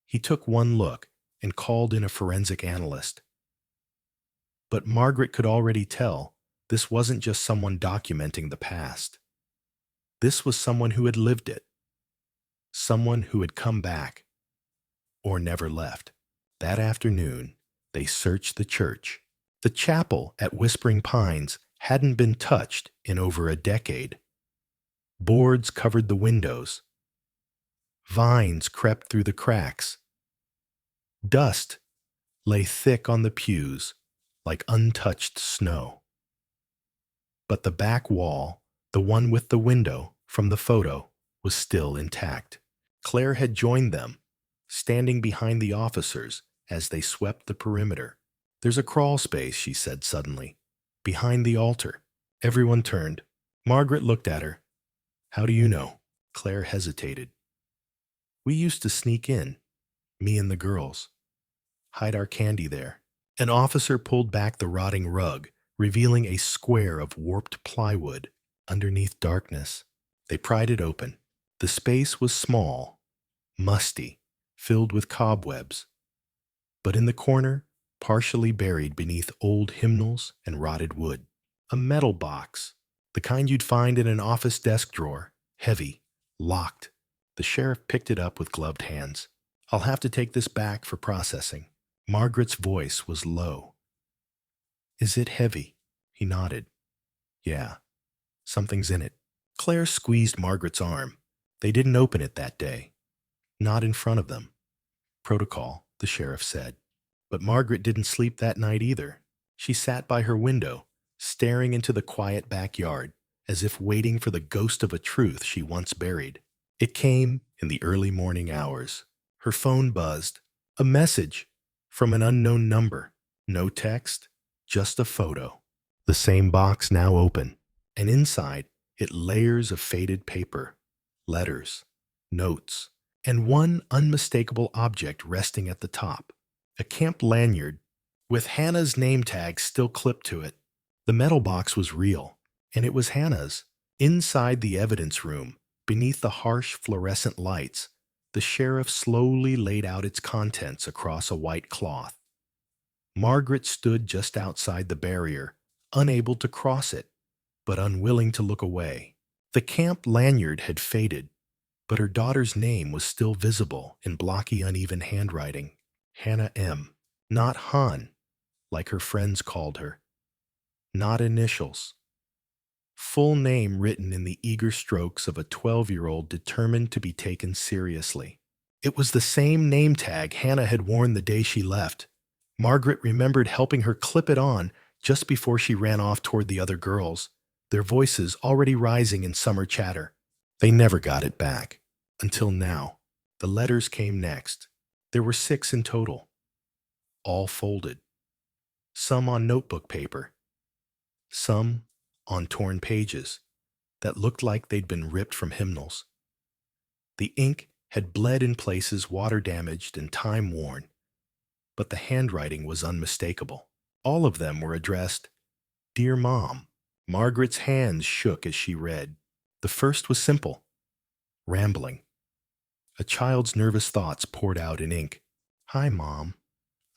A: He took one look and called in a forensic analyst. But Margaret could already tell this wasn't just someone documenting the past. This was someone who had lived it, someone who had come back or never left. That afternoon, they searched the church. The chapel at Whispering Pines hadn't been touched in over a decade. Boards covered the windows. Vines crept through the cracks. Dust lay thick on the pews like untouched snow. But the back wall, the one with the window from the photo, was still intact. Claire had joined them, standing behind the officers as they swept the perimeter. "There's a crawl space," she said suddenly, "behind the altar." Everyone turned. Margaret looked at her. "How do you know?" Claire hesitated. "We used to sneak in, me and the girls. Hide our candy there." An officer pulled back the rotting rug, revealing a square of warped plywood underneath darkness. They pried it open. The space was small, musty, filled with cobwebs. But in the corner, partially buried beneath old hymnals and rotted wood, a metal box, the kind you'd find in an office desk drawer, heavy, locked. The sheriff picked it up with gloved hands. "I'll have to take this back for processing." Margaret's voice was low. "Is it heavy?" He nodded. "Yeah, something's in it." Claire squeezed Margaret's arm. They didn't open it that day. Not in front of them. "Protocol," the sheriff said. But Margaret didn't sleep that night either. She sat by her window, staring into the quiet backyard, as if waiting for the ghost of a truth she once buried. It came in the early morning hours. Her phone buzzed. A message from an unknown number. No text, just a photo. The same box now open, and inside it layers of faded paper, letters, notes, and one unmistakable object resting at the top. A camp lanyard with Hannah's name tag still clipped to it. The metal box was real, and it was Hannah's. Inside the evidence room, beneath the harsh fluorescent lights, the sheriff slowly laid out its contents across a white cloth. Margaret stood just outside the barrier, unable to cross it, but unwilling to look away. The camp lanyard had faded, but her daughter's name was still visible in blocky, uneven handwriting. Hannah M. Not Han, like her friends called her. Not initials. Full name written in the eager strokes of a 12-year-old determined to be taken seriously. It was the same name tag Hannah had worn the day she left. Margaret remembered helping her clip it on just before she ran off toward the other girls, their voices already rising in summer chatter. They never got it back. Until now. The letters came next. There were 6 in total. All folded. Some on notebook paper. Some on torn pages that looked like they'd been ripped from hymnals. The ink had bled in places water-damaged and time-worn, but the handwriting was unmistakable. All of them were addressed, "Dear Mom." Margaret's hands shook as she read. The first was simple, rambling. A child's nervous thoughts poured out in ink. "Hi, Mom.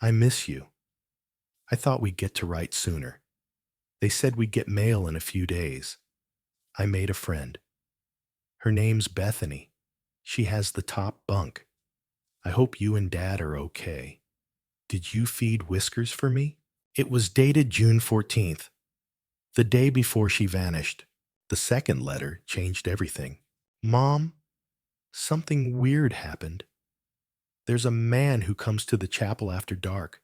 A: I miss you. I thought we'd get to write sooner. They said we'd get mail in a few days. I made a friend. Her name's Bethany. She has the top bunk. I hope you and Dad are okay. Did you feed Whiskers for me?" It was dated June 14th, the day before she vanished. The second letter changed everything. "Mom, something weird happened. There's a man who comes to the chapel after dark.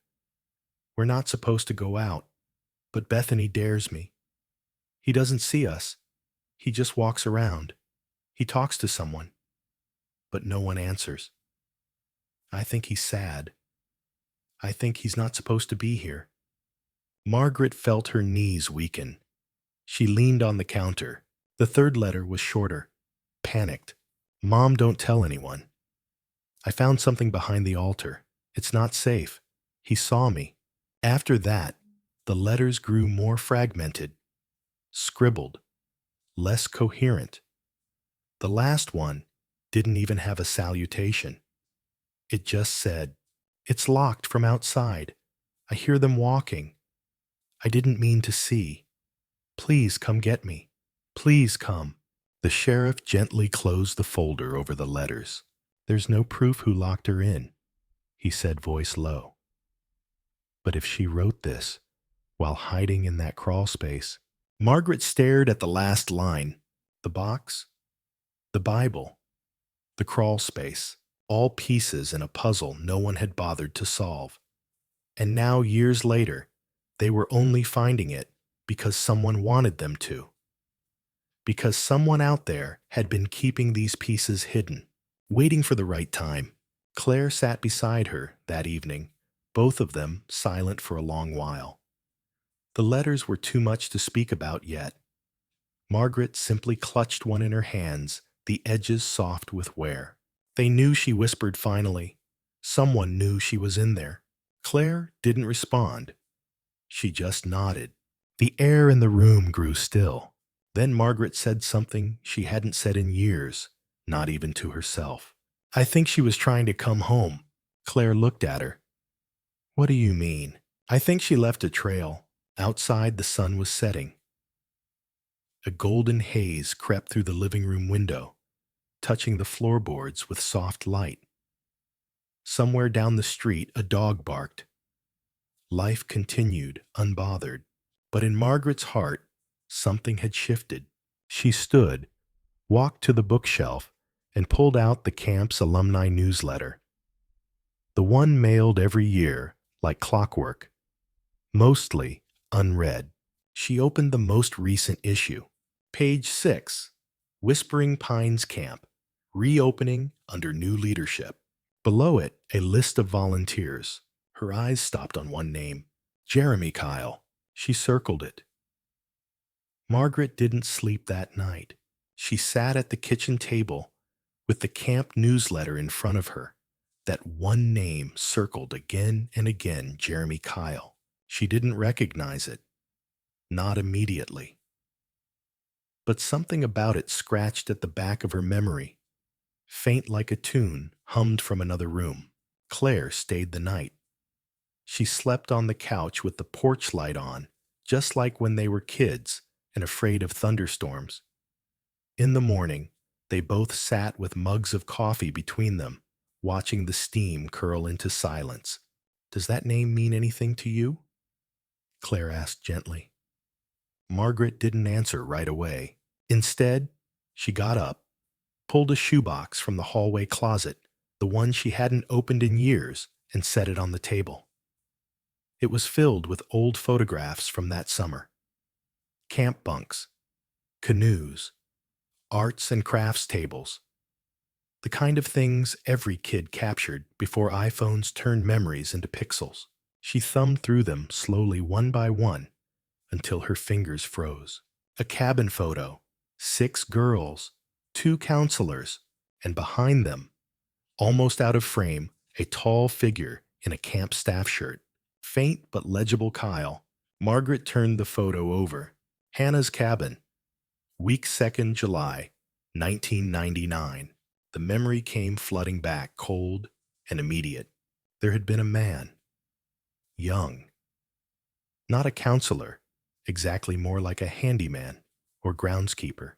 A: We're not supposed to go out, but Bethany dares me. He doesn't see us. He just walks around. He talks to someone, but no one answers. I think he's sad. I think he's not supposed to be here." Margaret felt her knees weaken. She leaned on the counter. The third letter was shorter. Panicked. "Mom, don't tell anyone. I found something behind the altar. It's not safe. He saw me." After that, the letters grew more fragmented, scribbled, less coherent. The last one didn't even have a salutation. It just said, "It's locked from outside. I hear them walking. I didn't mean to see. Please come get me. Please come." The sheriff gently closed the folder over the letters. "There's no proof who locked her in," he said, voice low. "But if she wrote this while hiding in that crawl space..." Margaret stared at the last line. The box, the Bible, the crawl space, all pieces in a puzzle no one had bothered to solve. And now, years later, they were only finding it because someone wanted them to. Because someone out there had been keeping these pieces hidden, waiting for the right time. Claire sat beside her that evening, both of them silent for a long while. The letters were too much to speak about yet. Margaret simply clutched one in her hands, the edges soft with wear. "They knew," she whispered finally. "Someone knew she was in there." Claire didn't respond. She just nodded. The air in the room grew still. Then Margaret said something she hadn't said in years, not even to herself. "I think she was trying to come home." Claire looked at her. "What do you mean?" "I think she left a trail." Outside, the sun was setting. A golden haze crept through the living room window, touching the floorboards with soft light. Somewhere down the street, a dog barked. Life continued, unbothered. But in Margaret's heart, something had shifted. She stood, walked to the bookshelf, and pulled out the camp's alumni newsletter. The one mailed every year, like clockwork, mostly unread. She opened the most recent issue. Page 6, Whispering Pines Camp, reopening under new leadership. Below it, a list of volunteers. Her eyes stopped on one name, Jeremy Kyle. She circled it. Margaret didn't sleep that night. She sat at the kitchen table with the camp newsletter in front of her. That one name circled again and again, Jeremy Kyle. She didn't recognize it. Not immediately. But something about it scratched at the back of her memory. Faint like a tune, hummed from another room. Claire stayed the night. She slept on the couch with the porch light on, just like when they were kids and afraid of thunderstorms. In the morning, they both sat with mugs of coffee between them, watching the steam curl into silence. "Does that name mean anything to you?" Claire asked gently. Margaret didn't answer right away. Instead, she got up, pulled a shoebox from the hallway closet, the one she hadn't opened in years, and set it on the table. It was filled with old photographs from that summer. Camp bunks, canoes, arts and crafts tables. The kind of things every kid captured before iPhones turned memories into pixels. She thumbed through them slowly one by one until her fingers froze. A cabin photo, 6 girls, 2 counselors, and behind them, almost out of frame, a tall figure in a camp staff shirt. Faint but legible Kyle. Margaret turned the photo over. Hannah's cabin. Week 2nd, July, 1999. The memory came flooding back, cold and immediate. There had been a man. Young. Not a counselor, exactly, more like a handyman or groundskeeper.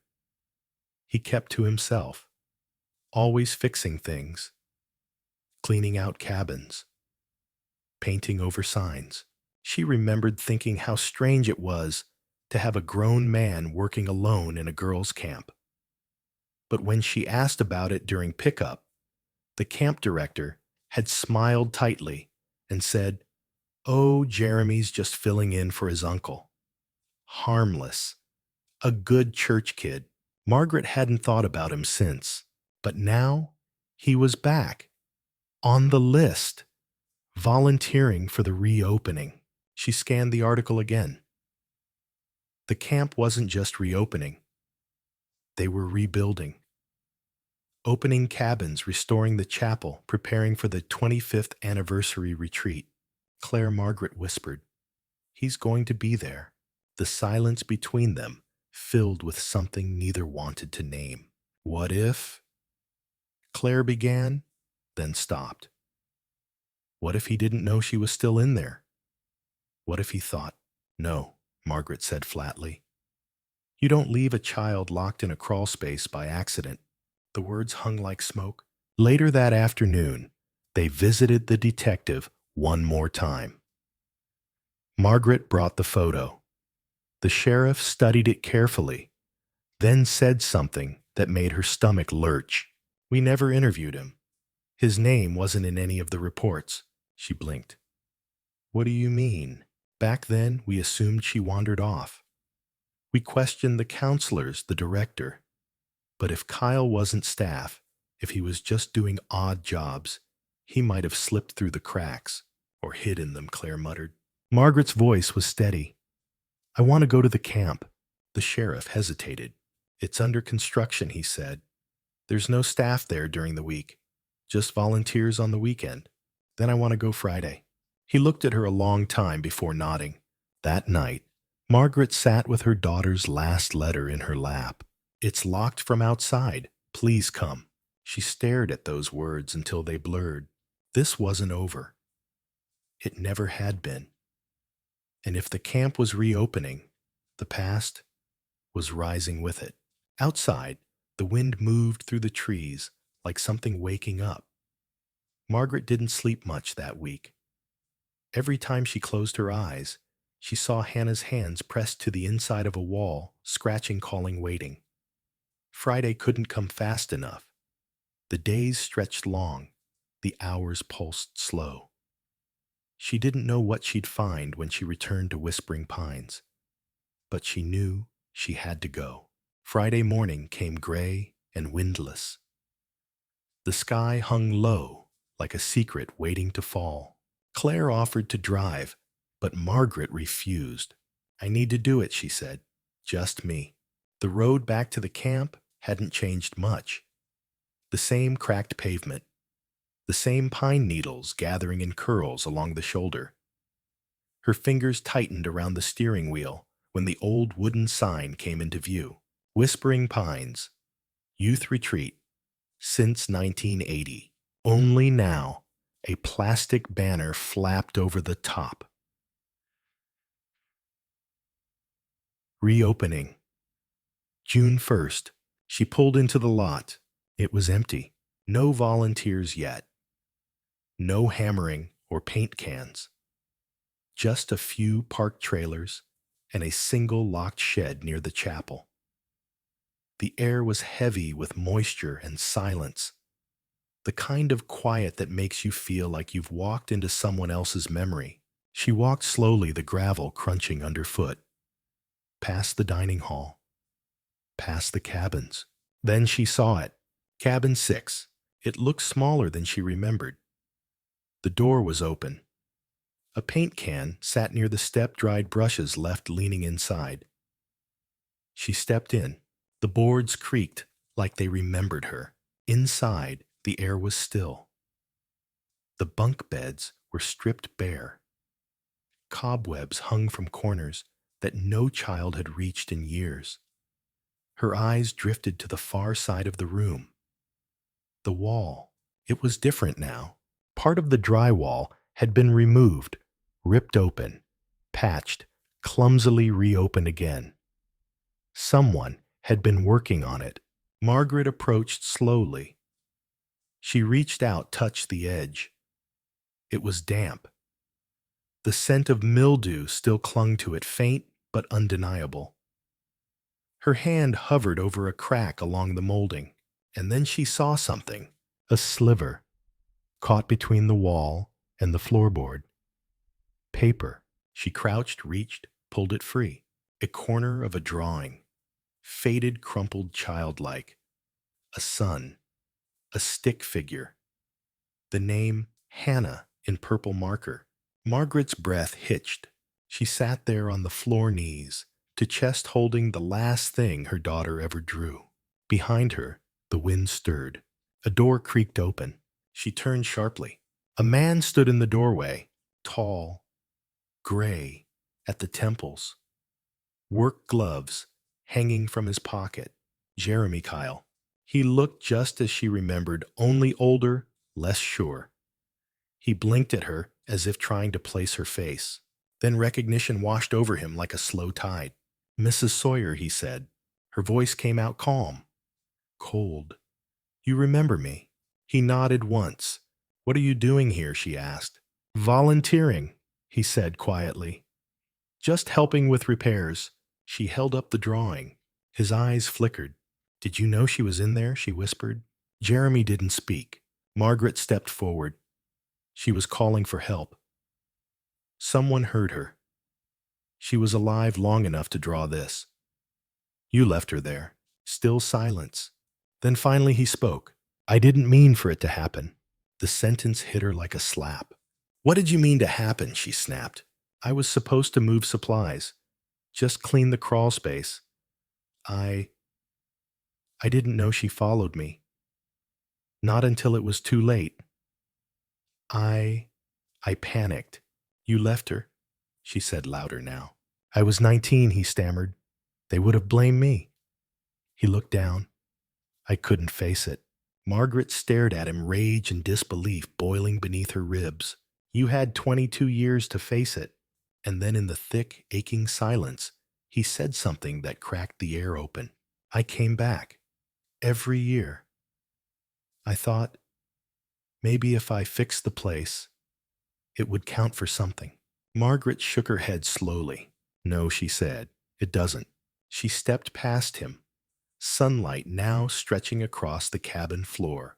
A: He kept to himself, always fixing things, cleaning out cabins, painting over signs. She remembered thinking how strange it was to have a grown man working alone in a girls' camp. But when she asked about it during pickup, the camp director had smiled tightly and said, "Oh, Jeremy's just filling in for his uncle. Harmless. A good church kid." Margaret hadn't thought about him since, but now he was back, on the list, volunteering for the reopening. She scanned the article again. The camp wasn't just reopening. They were rebuilding. Opening cabins, restoring the chapel, preparing for the 25th anniversary retreat. Claire Margaret whispered, "He's going to be there." The silence between them filled with something neither wanted to name. "What if?" Claire began, then stopped. What if he didn't know she was still in there? What if he thought? "No," Margaret said flatly. You don't leave a child locked in a crawl space by accident. The words hung like smoke. Later that afternoon, they visited the detective one more time. Margaret brought the photo. The sheriff studied it carefully, then said something that made her stomach lurch. We never interviewed him. His name wasn't in any of the reports. She blinked. What do you mean? Back then, we assumed she wandered off. We questioned the counselors, the director. But if Kyle wasn't staff, if he was just doing odd jobs, he might have slipped through the cracks or hid in them, Claire muttered. Margaret's voice was steady. I want to go to the camp. The sheriff hesitated. It's under construction, he said. There's no staff there during the week, just volunteers on the weekend. Then I want to go Friday. He looked at her a long time before nodding. That night, Margaret sat with her daughter's last letter in her lap. It's locked from outside. Please come. She stared at those words until they blurred. This wasn't over. It never had been. And if the camp was reopening, the past was rising with it. Outside, the wind moved through the trees like something waking up. Margaret didn't sleep much that week. Every time she closed her eyes, she saw Hannah's hands pressed to the inside of a wall, scratching, calling, waiting. Friday couldn't come fast enough. The days stretched long. The hours pulsed slow. She didn't know what she'd find when she returned to Whispering Pines, but she knew she had to go. Friday morning came gray and windless. The sky hung low, like a secret waiting to fall. Claire offered to drive, but Margaret refused. I need to do it, she said. Just me. The road back to the camp hadn't changed much. The same cracked pavement, the same pine needles gathering in curls along the shoulder. Her fingers tightened around the steering wheel when the old wooden sign came into view. Whispering Pines, Youth Retreat, since 1980. Only now, a plastic banner flapped over the top. Reopening. June 1st, she pulled into the lot. It was empty. No volunteers yet. No hammering or paint cans. Just a few parked trailers and a single locked shed near the chapel. The air was heavy with moisture and silence, the kind of quiet that makes you feel like you've walked into someone else's memory. She walked slowly, the gravel crunching underfoot, past the dining hall, past the cabins. Then she saw it. Cabin 6. It looked smaller than she remembered. The door was open. A paint can sat near the step, dried brushes left leaning inside. She stepped in. The boards creaked like they remembered her. Inside, the air was still. The bunk beds were stripped bare. Cobwebs hung from corners that no child had reached in years. Her eyes drifted to the far side of the room. The wall. It was different now. Part of the drywall had been removed, ripped open, patched, clumsily reopened again. Someone had been working on it. Margaret approached slowly. She reached out, touched the edge. It was damp. The scent of mildew still clung to it, faint but undeniable. Her hand hovered over a crack along the molding, and then she saw something, a sliver, caught between the wall and the floorboard. Paper. She crouched, reached, pulled it free. A corner of a drawing, faded, crumpled, childlike. A sun, a stick figure. The name Hannah in purple marker. Margaret's breath hitched. She sat there on the floor, knees to chest, holding the last thing her daughter ever drew. Behind her, the wind stirred. A door creaked open. She turned sharply. A man stood in the doorway, tall, gray, at the temples. Work gloves hanging from his pocket. Jeremy Kyle. He looked just as she remembered, only older, less sure. He blinked at her as if trying to place her face. Then recognition washed over him like a slow tide. Mrs. Sawyer, he said. Her voice came out calm, cold. "You remember me?" He nodded once. "What are you doing here?" she asked. "Volunteering," he said quietly. "Just helping with repairs." She held up the drawing. His eyes flickered. "Did you know she was in there?" she whispered. Jeremy didn't speak. Margaret stepped forward. She was calling for help. Someone heard her. She was alive long enough to draw this. "You left her there." Still silence. Then finally he spoke. "I didn't mean for it to happen." The sentence hit her like a slap. "What did you mean to happen?" she snapped. "I was supposed to move supplies. Just clean the crawl space. I I didn't know she followed me. Not until it was too late. I I panicked." "You left her," she said louder now. "I was 19, he stammered. "They would have blamed me." He looked down. "I couldn't face it." Margaret stared at him, rage and disbelief boiling beneath her ribs. "You had 22 years to face it." And then in the thick, aching silence, he said something that cracked the air open. "I came back. Every year. I thought maybe if I fixed the place, it would count for something." Margaret shook her head slowly. "No," she said, "it doesn't." She stepped past him, sunlight now stretching across the cabin floor,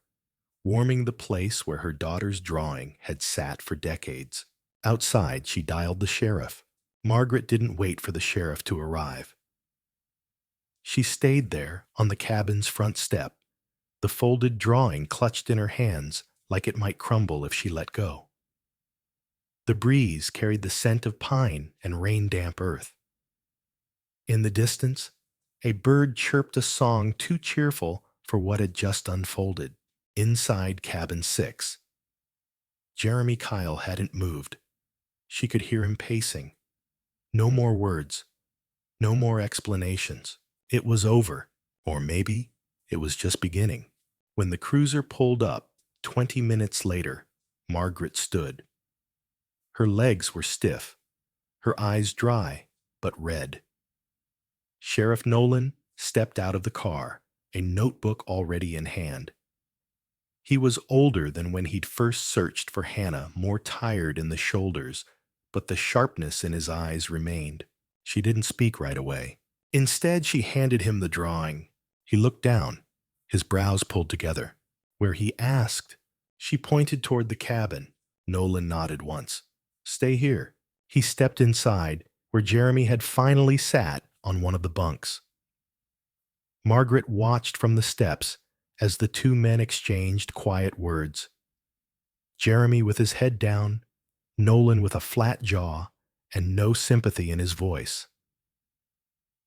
A: warming the place where her daughter's drawing had sat for decades. Outside, she dialed the sheriff. Margaret didn't wait for the sheriff to arrive. She stayed there on the cabin's front step, the folded drawing clutched in her hands like it might crumble if she let go. The breeze carried the scent of pine and rain-damp earth. In the distance, a bird chirped a song too cheerful for what had just unfolded. Inside cabin 6, Jeremy Kyle hadn't moved. She could hear him pacing. No more words. No more explanations. It was over. Or maybe it was just beginning. When the cruiser pulled up, 20 minutes later, Margaret stood. Her legs were stiff, her eyes dry, but red. Sheriff Nolan stepped out of the car, a notebook already in hand. He was older than when he'd first searched for Hannah, more tired in the shoulders, but the sharpness in his eyes remained. She didn't speak right away. Instead, she handed him the drawing. He looked down, his brows pulled together. Where he asked, she pointed toward the cabin. Nolan nodded once. "Stay here." He stepped inside, where Jeremy had finally sat on one of the bunks. Margaret watched from the steps as the two men exchanged quiet words. Jeremy with his head down, Nolan with a flat jaw and no sympathy in his voice.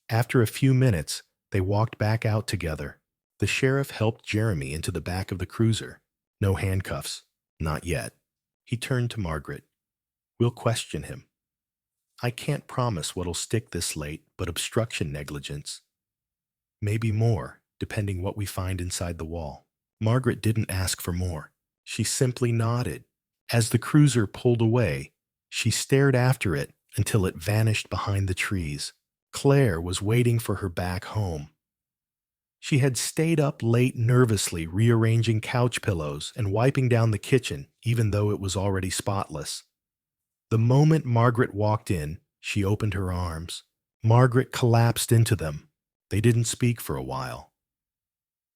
A: After a few minutes, they walked back out together. The sheriff helped Jeremy into the back of the cruiser. No handcuffs. Not yet. He turned to Margaret. "We'll question him. I can't promise what'll stick this late, but obstruction negligence. Maybe more, depending what we find inside the wall." Margaret didn't ask for more. She simply nodded. As the cruiser pulled away, she stared after it until it vanished behind the trees. Claire was waiting for her back home. She had stayed up late nervously rearranging couch pillows and wiping down the kitchen, even though it was already spotless. The moment Margaret walked in, she opened her arms. Margaret collapsed into them. They didn't speak for a while.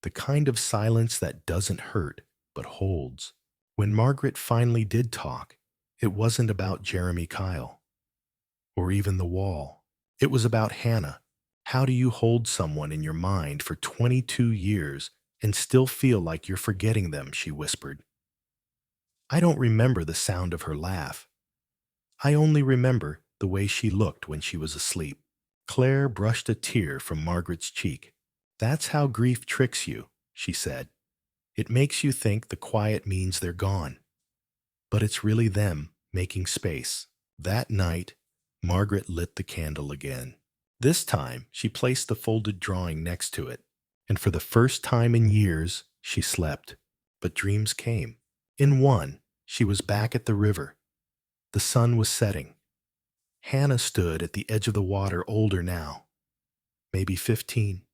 A: The kind of silence that doesn't hurt, but holds. When Margaret finally did talk, it wasn't about Jeremy Kyle, or even the wall. It was about Hannah. How do you hold someone in your mind for 22 years and still feel like you're forgetting them, she whispered. I don't remember the sound of her laugh. I only remember the way she looked when she was asleep. Claire brushed a tear from Margaret's cheek. That's how grief tricks you, she said. It makes you think the quiet means they're gone. But it's really them making space. That night, Margaret lit the candle again. This time, she placed the folded drawing next to it, and for the first time in years, she slept. But dreams came. In one, she was back at the river. The sun was setting. Hannah stood at the edge of the water, older now, maybe 15.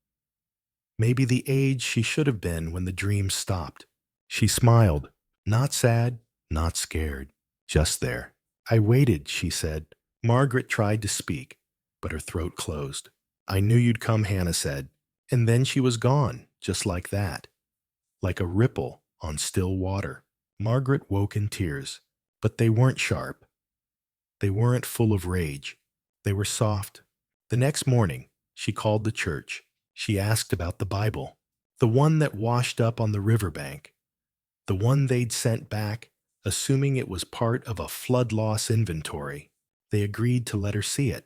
A: maybe the age she should have been when the dream stopped. She smiled, not sad, not scared, just there. I waited, she said. Margaret tried to speak, but her throat closed. I knew you'd come, Hannah said. And then she was gone, just like that, like a ripple on still water. Margaret woke in tears, but they weren't sharp. They weren't full of rage. They were soft. The next morning, she called the church. She asked about the Bible, the one that washed up on the riverbank, the one they'd sent back, assuming it was part of a flood loss inventory. They agreed to let her see it.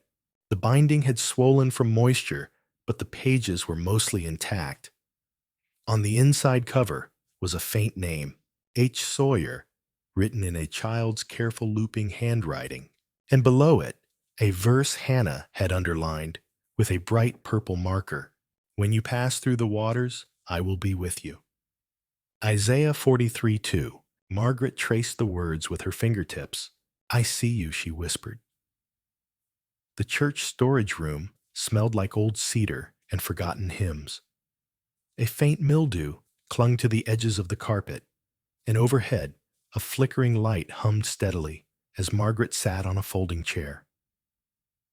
A: The binding had swollen from moisture, but the pages were mostly intact. On the inside cover was a faint name, H. Sawyer, written in a child's careful looping handwriting, and below it, a verse Hannah had underlined with a bright purple marker. When you pass through the waters, I will be with you. Isaiah 43:2. Margaret traced the words with her fingertips. I see you, she whispered. The church storage room smelled like old cedar and forgotten hymns. A faint mildew clung to the edges of the carpet, and overhead, a flickering light hummed steadily as Margaret sat on a folding chair.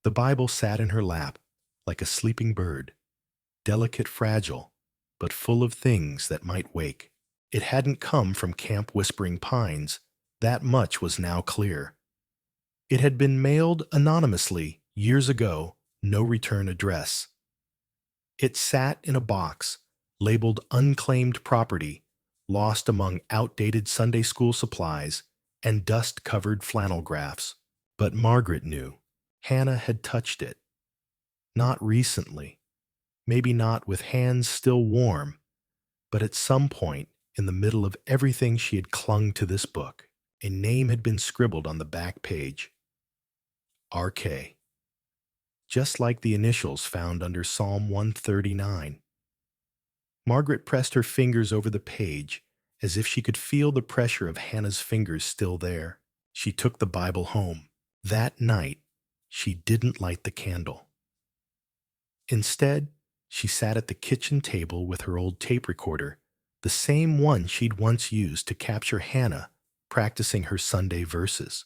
A: The Bible sat in her lap like a sleeping bird, delicate, fragile, but full of things that might wake. It hadn't come from Camp Whispering Pines, that much was now clear. It had been mailed anonymously years ago, no return address. It sat in a box labeled unclaimed property, lost among outdated Sunday school supplies and dust-covered flannel graphs. But Margaret knew. Hannah had touched it. Not recently, maybe not with hands still warm, but at some point in the middle of everything she had clung to this book, a name had been scribbled on the back page. R.K. Just like the initials found under Psalm 139. Margaret pressed her fingers over the page as if she could feel the pressure of Hannah's fingers still there. She took the Bible home. That night, she didn't light the candle. Instead, she sat at the kitchen table with her old tape recorder, the same one she'd once used to capture Hannah practicing her Sunday verses.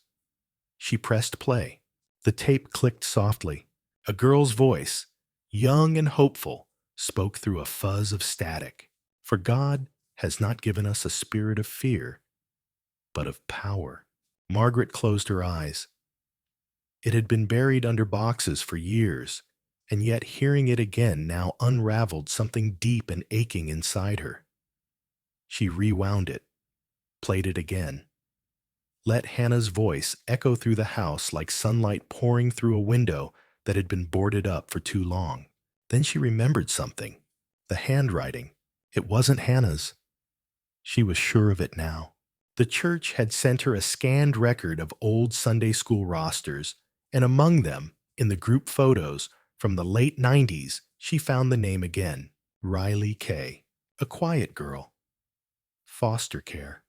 A: She pressed play. The tape clicked softly. A girl's voice, young and hopeful, spoke through a fuzz of static. For God has not given us a spirit of fear, but of power. Margaret closed her eyes. It had been buried under boxes for years, and yet hearing it again now unraveled something deep and aching inside her. She rewound it, played it again. Let Hannah's voice echo through the house like sunlight pouring through a window that had been boarded up for too long. Then she remembered something. The handwriting. It wasn't Hannah's. She was sure of it now. The church had sent her a scanned record of old Sunday school rosters, and among them, in the group photos from the late 90s, she found the name again, Riley Kay, a quiet girl. Foster care.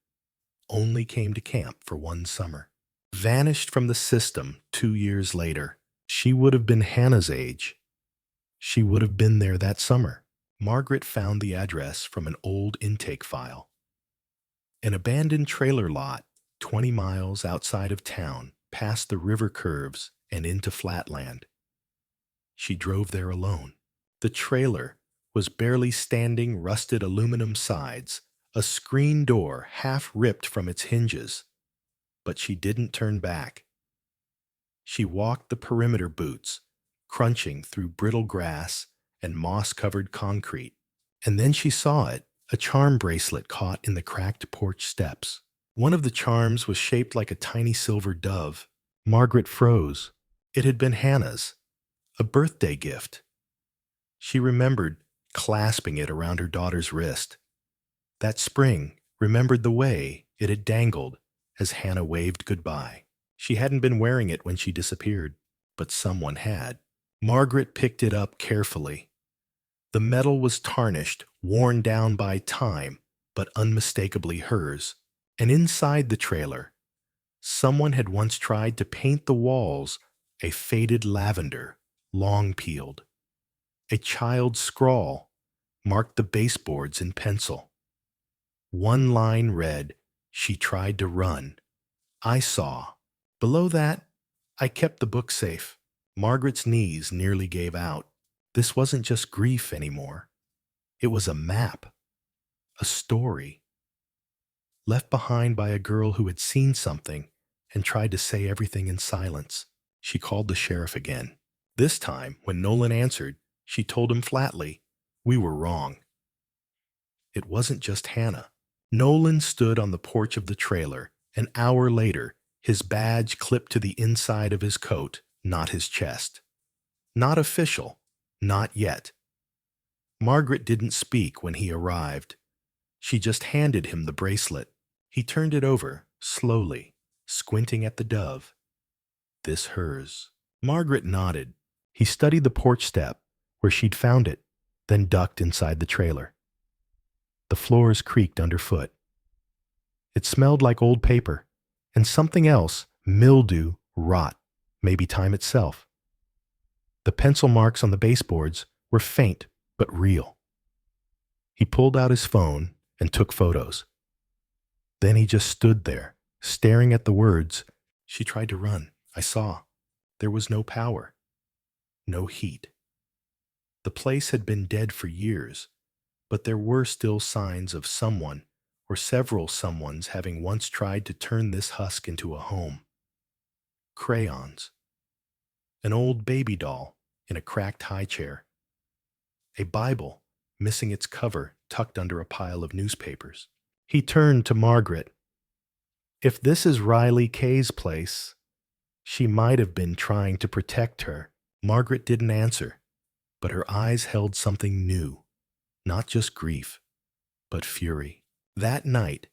A: Only came to camp for one summer. Vanished from the system 2 years later. She would have been Hannah's age. She would have been there that summer. Margaret found the address from an old intake file. An abandoned trailer lot 20 miles outside of town, past the river curves and into flatland. She drove there alone. The trailer was barely standing, rusted aluminum sides, a screen door half ripped from its hinges. But she didn't turn back. She walked the perimeter boots, crunching through brittle grass and moss-covered concrete. And then she saw it, a charm bracelet caught in the cracked porch steps. One of the charms was shaped like a tiny silver dove. Margaret froze. It had been Hannah's, a birthday gift. She remembered clasping it around her daughter's wrist. That spring, remembered the way it had dangled as Hannah waved goodbye. She hadn't been wearing it when she disappeared, but someone had. Margaret picked it up carefully. The metal was tarnished, worn down by time, but unmistakably hers. And inside the trailer, someone had once tried to paint the walls a faded lavender, long peeled. A child's scrawl, marked the baseboards in pencil. One line read, "She tried to run. I saw." Below that, "I kept the book safe." Margaret's knees nearly gave out. This wasn't just grief anymore. It was a map, a story, left behind by a girl who had seen something and tried to say everything in silence. She called the sheriff again. This time, when Nolan answered, she told him flatly, "We were wrong." It wasn't just Hannah. Nolan stood on the porch of the trailer, an hour later, his badge clipped to the inside of his coat, not his chest. Not official, not yet. Margaret didn't speak when he arrived. She just handed him the bracelet. He turned it over, slowly, squinting at the dove. This hers. Margaret nodded. He studied the porch step, where she'd found it, then ducked inside the trailer. The floors creaked underfoot. It smelled like old paper, and something else, mildew, rot, maybe time itself. The pencil marks on the baseboards were faint but real. He pulled out his phone and took photos. Then he just stood there, staring at the words. She tried to run. I saw. There was no power. No heat. The place had been dead for years, but there were still signs of someone or several someones having once tried to turn this husk into a home. Crayons. An old baby doll in a cracked high chair. A Bible, missing its cover, tucked under a pile of newspapers. He turned to Margaret. If this is Riley Kay's place, she might have been trying to protect her. Margaret didn't answer, but her eyes held something new. Not just grief, but fury. That night,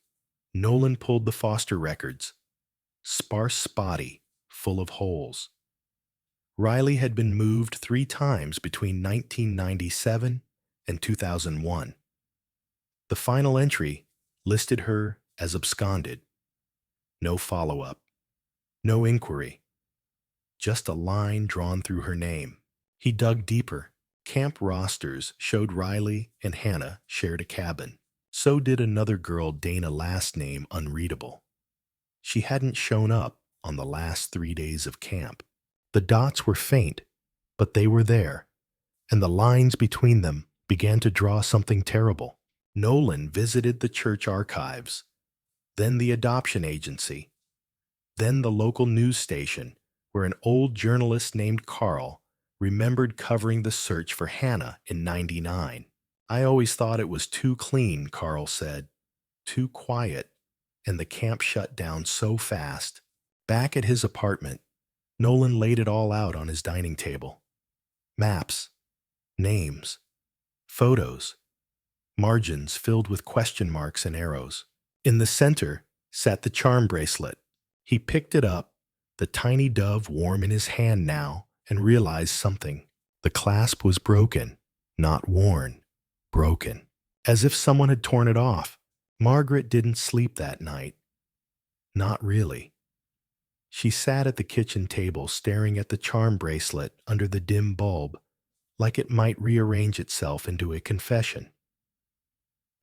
A: Nolan pulled the Foster records. Sparse, spotty, full of holes. Riley had been moved 3 times between 1997 and 2001. The final entry listed her as absconded. No follow-up. No inquiry. Just a line drawn through her name. He dug deeper. Camp rosters showed Riley and Hannah shared a cabin. So did another girl Dana last name unreadable. She hadn't shown up on the last 3 days of camp. The dots were faint, but they were there, and the lines between them began to draw something terrible. Nolan visited the church archives, then the adoption agency, then the local news station where an old journalist named Carl remembered covering the search for Hannah in '99. I always thought it was too clean, Carl said. Too quiet, and the camp shut down so fast. Back at his apartment, Nolan laid it all out on his dining table. Maps, names, photos, margins filled with question marks and arrows. In the center sat the charm bracelet. He picked it up, the tiny dove warm in his hand now, and realized something. The clasp was broken, not worn, broken. As if someone had torn it off. Margaret didn't sleep that night. Not really. She sat at the kitchen table staring at the charm bracelet under the dim bulb, like it might rearrange itself into a confession.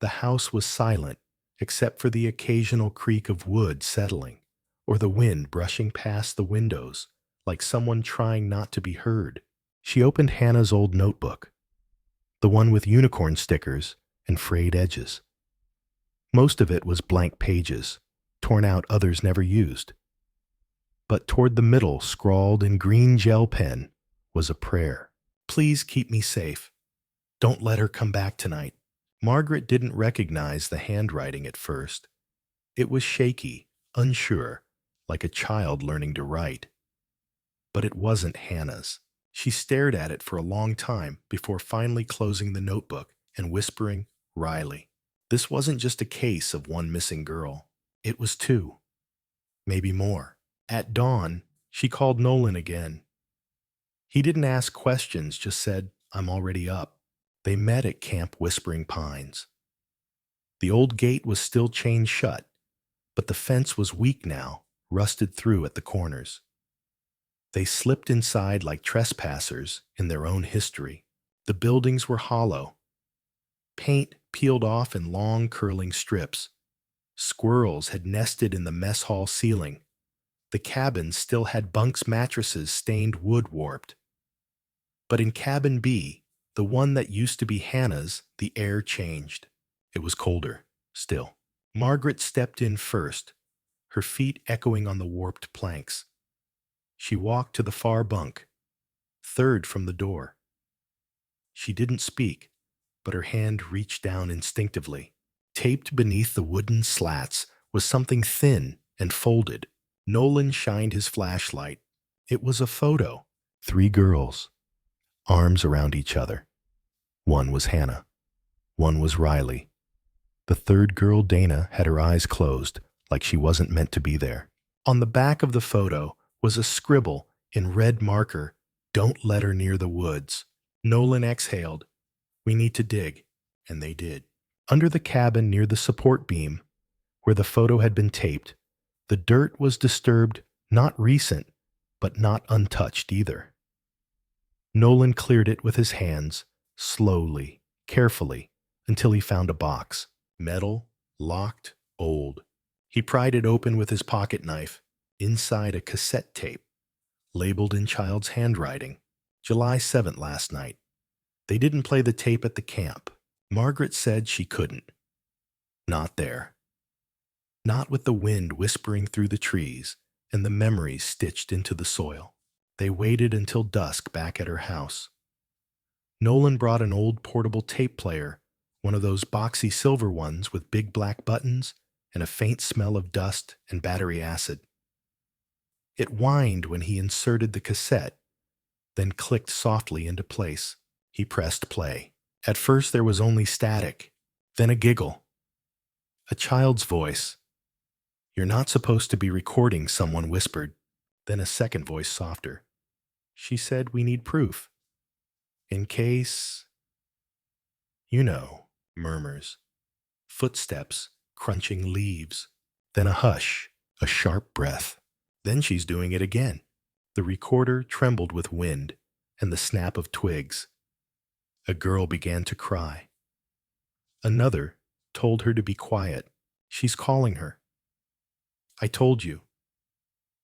A: The house was silent, except for the occasional creak of wood settling, or the wind brushing past the windows, like someone trying not to be heard. She opened Hannah's old notebook, the one with unicorn stickers and frayed edges. Most of it was blank pages, torn out others never used. But toward the middle, scrawled in green gel pen, was a prayer. Please keep me safe. Don't let her come back tonight. Margaret didn't recognize the handwriting at first. It was shaky, unsure, like a child learning to write. But it wasn't Hannah's. She stared at it for a long time before finally closing the notebook and whispering, Riley. This wasn't just a case of one missing girl. It was 2. Maybe more. At dawn, she called Nolan again. He didn't ask questions, just said, I'm already up. They met at Camp Whispering Pines. The old gate was still chained shut, but the fence was weak now, rusted through at the corners. They slipped inside like trespassers in their own history. The buildings were hollow. paint peeled off in long curling strips. Squirrels had nested in the mess hall ceiling. The cabin still had bunks' mattresses stained wood warped. But in cabin B, the one that used to be Hannah's, the air changed. It was colder, still. Margaret stepped in first, her feet echoing on the warped planks. She walked to the far bunk, third from the door. She didn't speak, but her hand reached down instinctively. Taped beneath the wooden slats was something thin and folded. Nolan shined his flashlight. It was a photo. 3 girls, arms around each other. One was Hannah. One was Riley. The third girl, Dana, had her eyes closed, like she wasn't meant to be there. On the back of the photo was a scribble in red marker, "Don't let her near the woods." Nolan exhaled. "We need to dig," and they did. Under the cabin near the support beam, where the photo had been taped, the dirt was disturbed, not recent, but not untouched either. Nolan cleared it with his hands, slowly, carefully, until he found a box. Metal, locked, old. He pried it open with his pocket knife. Inside a cassette tape, labeled in child's handwriting. July 7th last night. They didn't play the tape at the camp. Margaret said she couldn't. Not there. Not with the wind whispering through the trees and the memories stitched into the soil. They waited until dusk back at her house. Nolan brought an old portable tape player, one of those boxy silver ones with big black buttons and a faint smell of dust and battery acid. It whined when he inserted the cassette, then clicked softly into place. He pressed play. At first there was only static, then a giggle. A child's voice. "You're not supposed to be recording," someone whispered. Then a second voice, softer. "She said we need proof. In case..." "You know," murmurs. Footsteps, crunching leaves. Then a hush, a sharp breath. Then she's doing it again. The recorder trembled with wind and the snap of twigs. A girl began to cry. Another told her to be quiet. "She's calling her. I told you.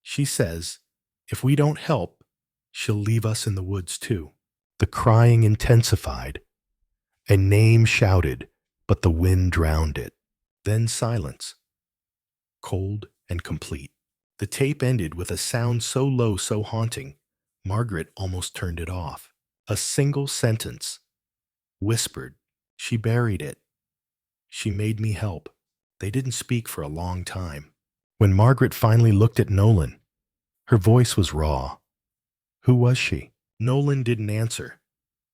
A: She says, if we don't help, she'll leave us in the woods too." The crying intensified. A name shouted, but the wind drowned it. Then silence. Cold and complete. The tape ended with a sound so low, so haunting, Margaret almost turned it off. A single sentence. Whispered. She buried it. She made me help. They didn't speak for a long time. When Margaret finally looked at Nolan, her voice was raw. Who was she? Nolan didn't answer.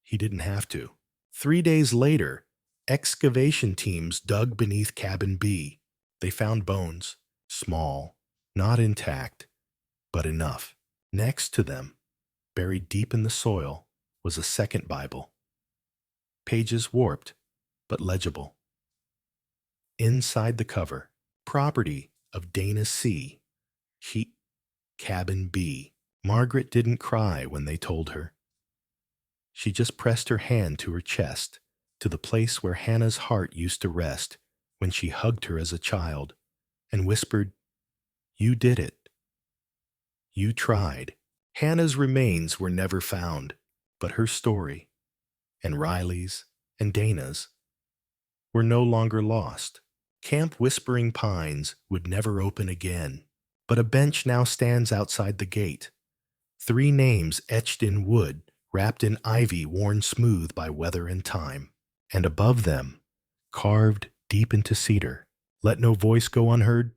A: He didn't have to. 3 days later, excavation teams dug beneath cabin B. They found bones, small, not intact, but enough. Next to them, buried deep in the soil, was a second Bible. Pages warped, but legible. Inside the cover, property of Dana C. Cabin B. Margaret didn't cry when they told her. She just pressed her hand to her chest, to the place where Hannah's heart used to rest when she hugged her as a child, and whispered, "You did it. You tried." Hannah's remains were never found, but her story, and Riley's and Dana's, were no longer lost. Camp Whispering Pines would never open again, but a bench now stands outside the gate. 3 names etched in wood, wrapped in ivy worn smooth by weather and time. And above them, carved deep into cedar, "Let no voice go unheard,